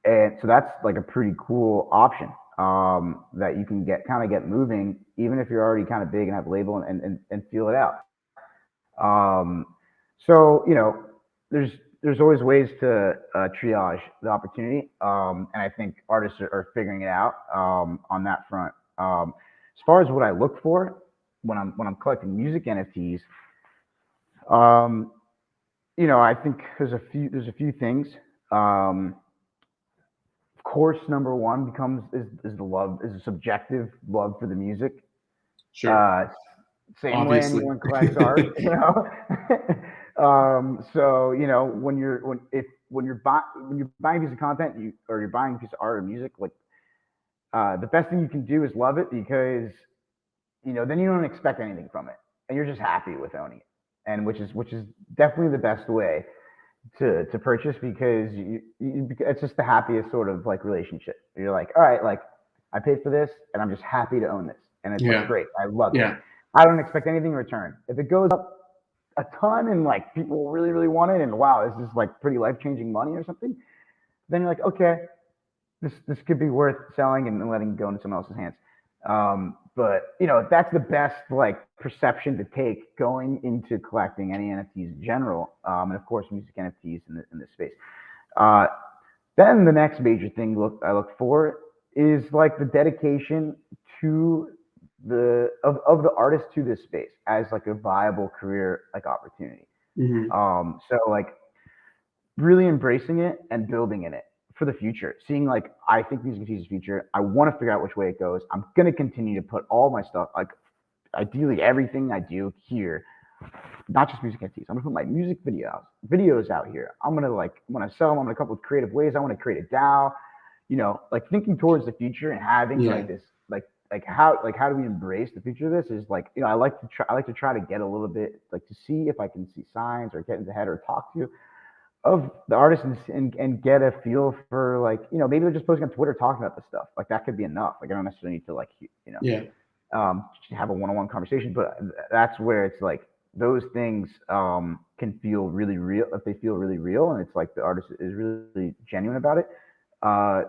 And so that's like a pretty cool option that you can get moving, even if you're already kind of big and have a label and feel it out. So there's always ways to triage the opportunity, and I think artists are figuring it out on that front. As far as what I look for when I'm collecting music NFTs, I think there's a few things. Of course, number one is the subjective love for the music. Sure. Same Obviously. way anyone collects art, So when you're buying a piece of content, or you're buying a piece of art or music, like the best thing you can do is love it, because then you don't expect anything from it, and you're just happy with owning it, and which is definitely the best way to purchase, because it's just the happiest sort of like relationship. You're like, all right, like I paid for this and I'm just happy to own this, and it's like great, I love it. I don't expect anything in return. If it goes up a ton and like people really really want it, and wow, this is like pretty life-changing money or something, then you're like, okay, this could be worth selling and letting it go into someone else's hands. But that's the best like perception to take going into collecting any NFTs in general, and of course music NFTs in this space. Then the next major thing I look for is like the dedication to the artist to this space as like a viable career like opportunity. Mm-hmm. So like really embracing it and building in it for the future, seeing like, I think music NFTs is future. I want to figure out which way it goes. I'm going to continue to put all my stuff, like ideally everything I do here, not just music NFTs. I'm going to put my music videos out here. I'm going to sell them. I'm going to come up with creative ways. I want to create a DAO, like thinking towards the future and having like this, like how do we embrace the future of this is like, I like to try to get a little bit, like to see if I can see signs or get in the head or talk to of the artists and get a feel for like, maybe they're just posting on Twitter talking about this stuff. Like that could be enough. Like I don't necessarily need to like, have a one-on-one conversation, but that's where it's like those things can feel really real. If they feel really real and it's like the artist is really genuine about it,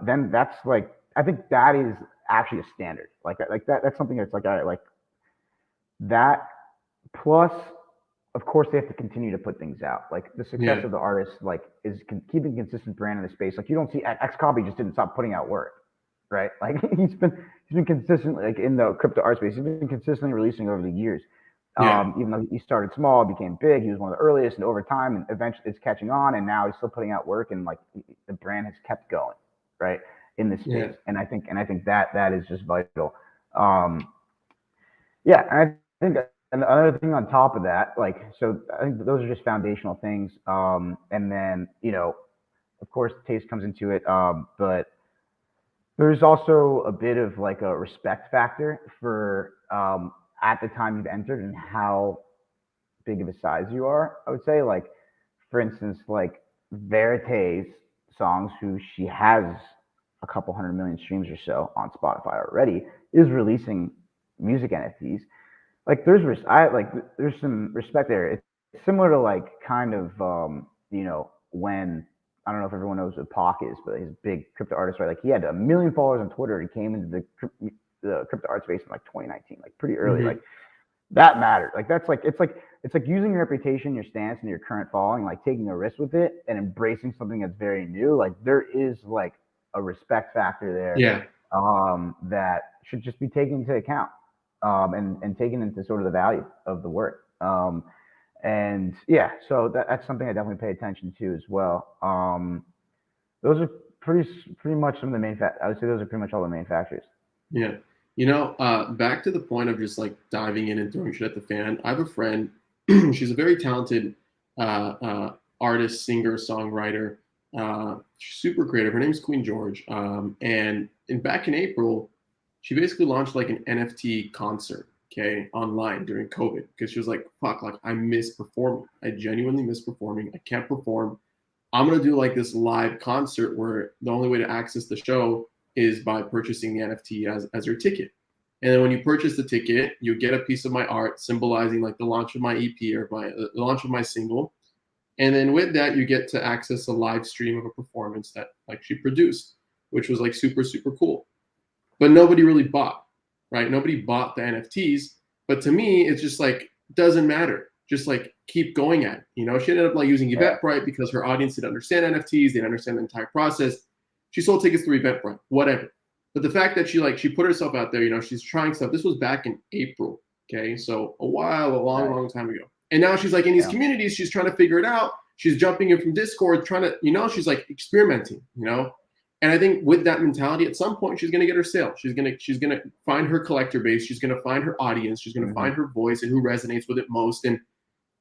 then that's like, I think that is actually a standard. That's something that's like, all right, like that plus, of course, they have to continue to put things out. Like the success of the artist, like is keeping consistent brand in the space. Like you don't see X-Copy just didn't stop putting out work, right? Like he's been consistently, like in the crypto art space, he's been consistently releasing over the years. Even though he started small, became big, he was one of the earliest, and over time, and eventually it's catching on, and now he's still putting out work, and like the brand has kept going, right, in this space. And I think that is just vital. And I think and another thing on top of that, like, so I think those are just foundational things. And then, of course, taste comes into it. But there's also a bit of like a respect factor for at the time you've entered and how big of a size you are. I would say, like, for instance, like Verité's songs, who she has a couple 100 million streams or so on Spotify already, is releasing music NFTs. Like, there's some respect there. It's similar to like kind of when, I don't know if everyone knows who Pac is, but he's a big crypto artist, right? Like, he had 1 million followers on Twitter. He came into the crypto art space in like 2019, like pretty early. Mhm. Like, that mattered. Like, that's like, it's like using your reputation, your stance, and your current following, like taking a risk with it and embracing something that's very new. Like, there is like a respect factor there Yeah. that should just be taken into account, and taken into sort of the value of the work. And yeah, so that's something I definitely pay attention to as well. Those are pretty much some of the main I would say those are pretty much all the main factors. Yeah. Back to the point of just like diving in and throwing shit at the fan. I have a friend, she's a very talented artist, singer, songwriter, super creative. Her name's Queen George. And back in April, she basically launched like an NFT concert, okay, online during COVID, because she was like, fuck, like I miss performing. I genuinely miss performing. I can't perform. I'm going to do like this live concert where the only way to access the show is by purchasing the NFT as your ticket. And then when you purchase the ticket, you get a piece of my art symbolizing like the launch of my EP or the launch of my single. And then with that, you get to access a live stream of a performance that like she produced, which was like super, super cool. But nobody really bought, right? Nobody bought the NFTs. But to me, it's just like, doesn't matter. Just like keep going at it. She ended up like using Eventbrite because her audience didn't understand NFTs. They didn't understand the entire process. She sold tickets through Eventbrite, whatever. But the fact that she put herself out there, she's trying stuff. This was back in April, okay? So a long time ago. And now she's like in these communities, she's trying to figure it out. She's jumping in from Discord, trying to, she's like experimenting, And I think with that mentality, at some point, she's going to get her sale. She's going to find her collector base. She's going to find her audience. She's going to find her voice and who resonates with it most. And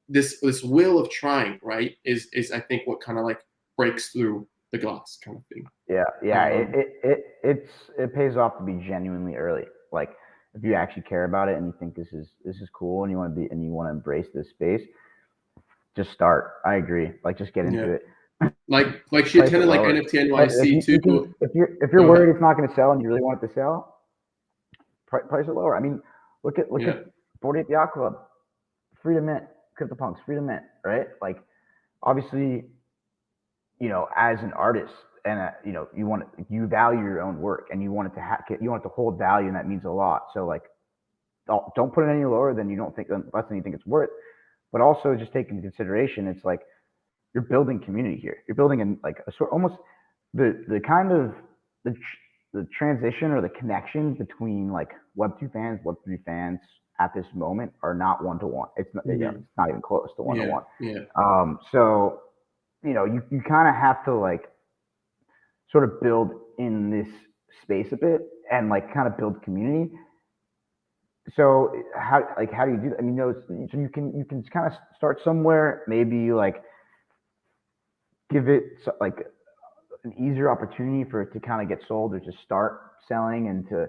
this will of trying, right, is I think what kind of like breaks through the glass kind of thing. Yeah. It pays off to be genuinely early. Like, if you actually care about it and you think this is cool and you want to embrace this space, just start. I agree. Like, just get into it. Like she attended like NFT NYC too. If you're worried it's not going to sell and you really want it to sell, price it lower. I mean, look at 48 Yacht Club, free to mint, CryptoPunks, free to mint, right? Like, obviously, as an artist, and you value your own work and you want it to hold value, and that means a lot. So like, don't put it any lower than you don't think less than you think it's worth. But also just take into consideration, it's like you're building community here. You're building in like a sort almost the kind of the transition or the connection between like Web2 fans, Web3 fans at this moment are not one-to-one. It's not, it's not even close to one-to-one. So you kind of have to like sort of build in this space a bit and like kind of build community. So how do you do that? I mean, so you can kind of start somewhere, maybe like give it like an easier opportunity for it to kind of get sold or to start selling and to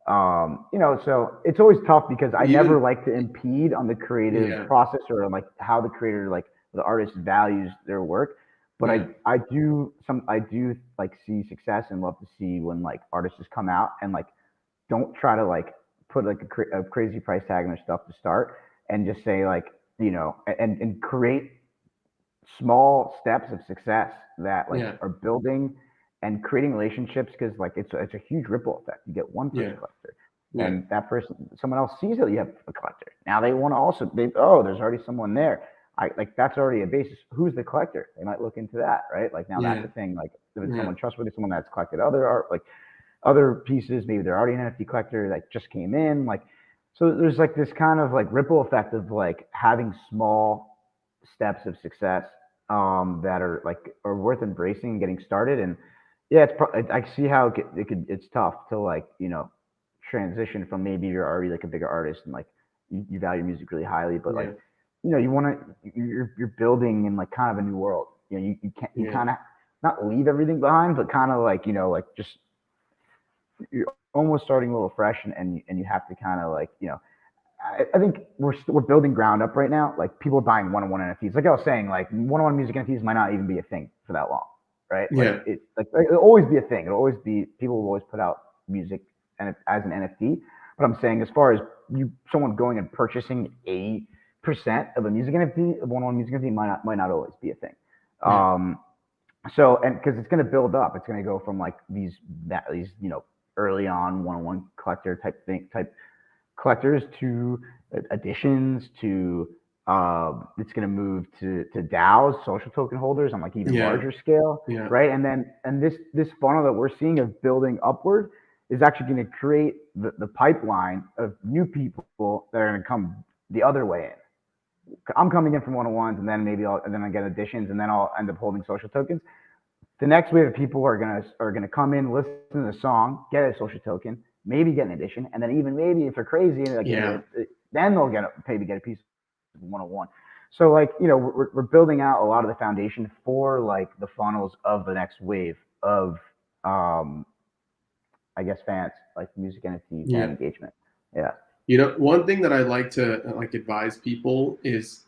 so it's always tough because I never like to impede on the creative process or like how the creator, like the artist, values their work. But I do like see success and love to see when like artists just come out and like don't try to like put like a crazy price tag on their stuff to start, and just say like, and create small steps of success that like are building and creating relationships, because like it's a huge ripple effect. You get one person collector, and that person, someone else sees that you have a collector. Now they want to also, there's already someone there. That's already a basis. Who's the collector? They might look into that, right? Like, now that's the thing. Like, if it's someone trustworthy, someone that's collected other art, like other pieces, maybe they're already an NFT collector that just came in. Like, so there's like this kind of like ripple effect of like having small steps of success that are worth embracing and getting started. And I see how it's tough to like, transition from maybe you're already like a bigger artist and like you value music really highly, but like, Yeah. you want to, you're building in like kind of a new world. You can't, you kind of not leave everything behind, but kind of like, like just, you're almost starting a little fresh, and you have to kind of like, I think we're building ground up right now. Like, people are buying one-on-one NFTs. Like I was saying, like one-on-one music NFTs might not even be a thing for that long, right? Yeah. Like it'll always be a thing. It'll always be, people will always put out music and as an NFT. But I'm saying, as far as someone going and purchasing 80% of a music NFT, of one-on-one music NFT, might not always be a thing. So, and because it's going to build up, it's going to go from like these early on one-on-one collector type collectors to editions to it's going to move to DAOs, social token holders, on like even larger scale, right? And this funnel that we're seeing of building upward is actually going to create the pipeline of new people that are going to come the other way in. I'm coming in from one-on-ones, and then I get editions, and then I'll end up holding social tokens. The next wave of people are gonna come in, listen to the song, get a social token, maybe get an edition, and then even maybe if they're crazy, then they'll pay to get a piece of one-on-one. So like, we're building out a lot of the foundation for like the funnels of the next wave of I guess fans, like music NFT fan engagement. Yeah. One thing that I like to advise people is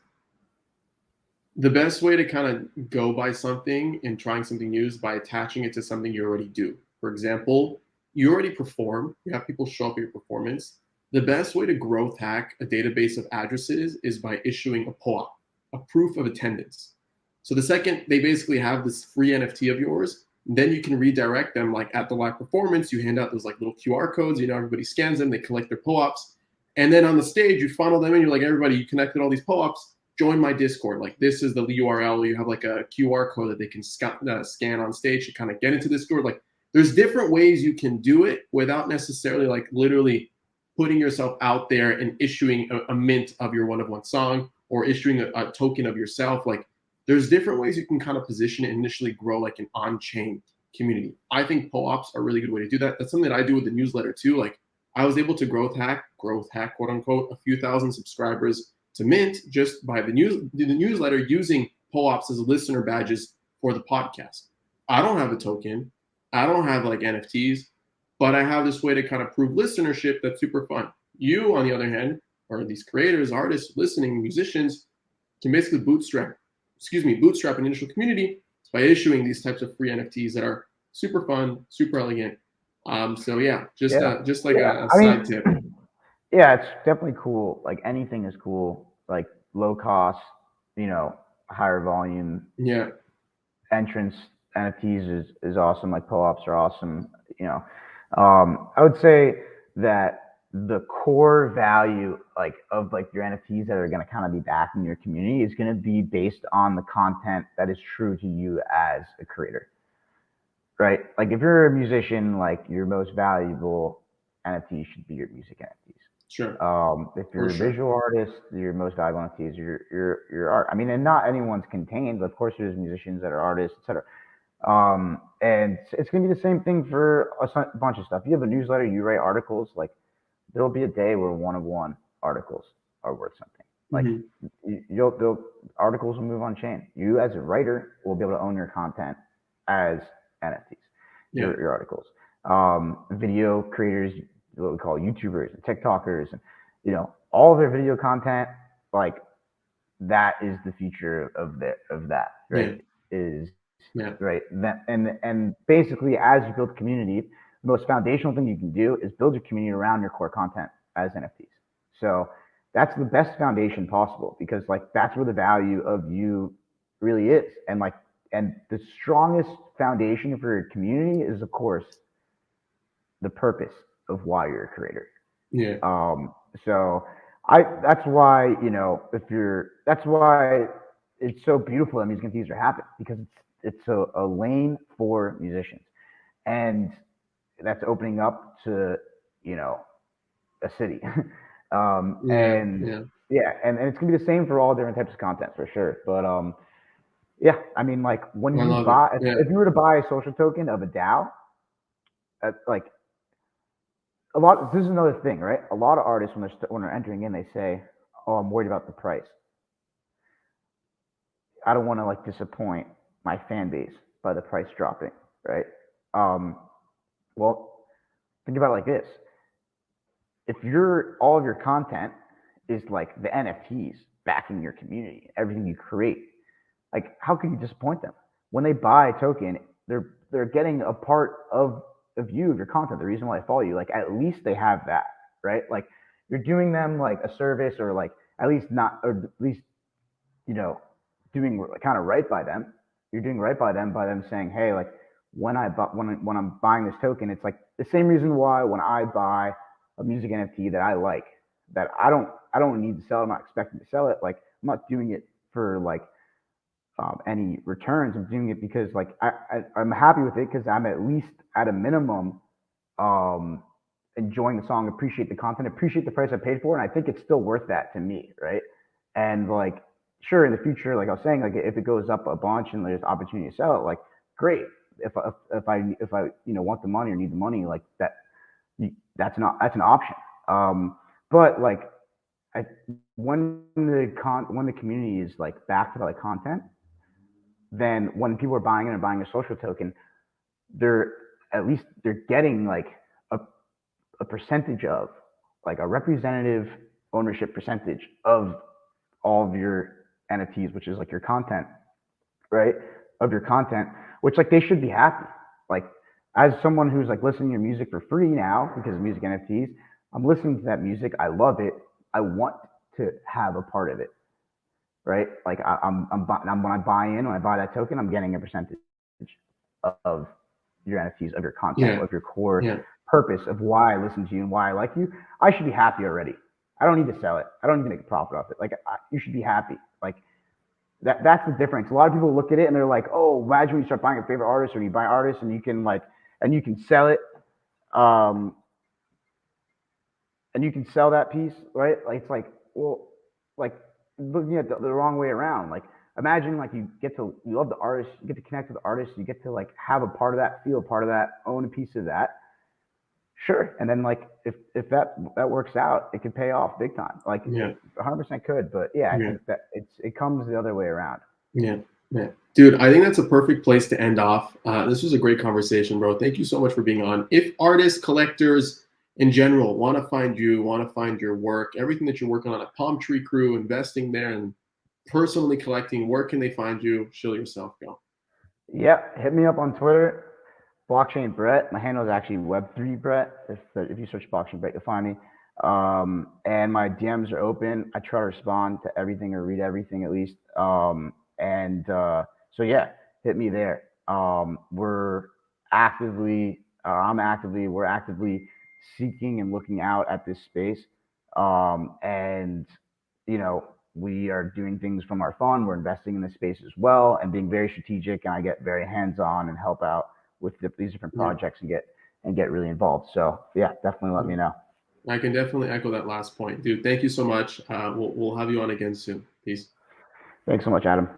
the best way to kind of go by something and trying something new is by attaching it to something you already do. For example, you already perform, you have people show up at your performance. The best way to growth hack a database of addresses is by issuing a POAP, a proof of attendance. So the second they basically have this free NFT of yours, then you can redirect them, like at the live performance, you hand out those like little QR codes, everybody scans them, they collect their POAPs. And then on the stage, you funnel them in, you're like, everybody, you connected all these POAPs, join my Discord. Like, this is the URL. You have like a QR code that they can scan on stage to kind of get into Discord. Like, there's different ways you can do it without necessarily like literally putting yourself out there and issuing a mint of your one-of-one song or issuing a token of yourself. Like, there's different ways you can kind of position it and initially grow like an on-chain community. I think POAPs are a really good way to do that. That's something that I do with the newsletter too. Like, I was able to growth hack, quote unquote, a few thousand subscribers to mint just by the newsletter using POAPs as listener badges for the podcast. I don't have a token. I don't have like NFTs, but I have this way to kind of prove listenership that's super fun. You, on the other hand, or these creators, artists, listening, musicians, can basically bootstrap an initial community by issuing these types of free NFTs that are super fun, super elegant. So yeah, just like a side tip. Yeah, it's definitely cool. Like, anything is cool. Like, low cost, higher volume. Yeah. Entrance NFTs is awesome. Like, POAPs are awesome. I would say that the core value of your NFTs that are going to kind of be back in your community is going to be based on the content that is true to you as a creator. Right? Like, if you're a musician, like, your most valuable NFT should be your music NFTs. Sure. If you're a visual artist, your most valuable NFT is your art. I mean, and not anyone's contained, but of course there's musicians that are artists, etc. And it's gonna be the same thing for a bunch of stuff. You have a newsletter, you write articles. Like, there'll be a day where one-of-one articles are worth something. Like, articles will move on chain. You as a writer will be able to own your content as NFTs, your articles. Video creators, what we call YouTubers and TikTokers, and all of their video content, like, that is the future of that, right? Right. And basically, as you build a community, the most foundational thing you can do is build your community around your core content as NFTs. So that's the best foundation possible, because like, that's where the value of you really is. And the strongest foundation for your community is, of course, the purpose of why you're a creator. So that's why, that's why it's so beautiful that music NFTs are happening, because it's a lane for musicians, and that's opening up to, a city. And it's gonna be the same for all different types of content, for sure. But I mean, like, when you buy, if you were to buy a social token of a DAO, like This is another thing, right? A lot of artists when they're entering in, they say, "Oh, I'm worried about the price. I don't want to like disappoint my fan base by the price dropping," right? Well, think about it like this: if all of your content is like the NFTs backing your community, everything you create, like how could you disappoint them? When they buy a token, they're getting a part of you, of your content, the reason why they follow you. Like at least they have that, right? Like you're doing them like a service, or like at least not, or at least, you know, doing kind of right by them. You're doing right by them saying, hey, like when I'm buying this token, it's like the same reason why when I buy a music NFT that I like, that I don't need to sell it. I'm not expecting to sell it. Like I'm not doing it for like any returns. I'm doing it because like I'm happy with it, because I'm at least at a minimum enjoying the song, appreciate the content, appreciate the price I paid for, and I think it's still worth that to me, right? And like, sure, in the future, like I was saying, like if it goes up a bunch and there's opportunity to sell it, like great. If I want the money or need the money, like that's an option. But like when the community is like backed by the content, then when people are buying it and buying a social token, they're getting like a percentage of, like a representative ownership percentage of all of your NFTs, which is like your content, right? Of your content, which like they should be happy. Like as someone who's like listening to your music for free now because of music NFTs, I'm listening to that music. I love it. I want to have a part of it, right? Like when I buy that token, I'm getting a percentage of your NFTs, of your content, of your core purpose of why I listen to you and why I like you. I should be happy already. I don't need to sell it. I don't need to make a profit off it. Like you should be happy. Like that's the difference. A lot of people look at it and they're like, oh, imagine when you start buying a favorite artist, or you buy artists and you can sell it. And you can sell that piece, right? Like it's like, well, like looking at the wrong way around. Like imagine like you love the artist, you get to connect with the artist, you get to like have a part of that, feel a part of that, own a piece of that. Sure. And then like if that works out, it could pay off big time. Like 100% could, but I think that it comes the other way around. Yeah. Dude, I think that's a perfect place to end off. This was a great conversation, bro. Thank you so much for being on. If artists, collectors in general want to find you, want to find your work, everything that you're working on at Palm Tree Crew, investing there and personally collecting, where can they find you? Show yourself, go. Yep. Hit me up on Twitter, BlockchainBrett. My handle is actually Web3Brett. If you search BlockchainBrett, you'll find me. And my DMs are open. I try to respond to everything, or read everything at least. So yeah, hit me there. We're actively seeking and looking out at this space. And we are doing things from our fund. We're investing in this space as well and being very strategic. And I get very hands-on and help out with these different projects and get really involved. So yeah, definitely let me know. I can definitely echo that last point, dude. Thank you so much. We'll have you on again soon. Peace. Thanks so much, Adam.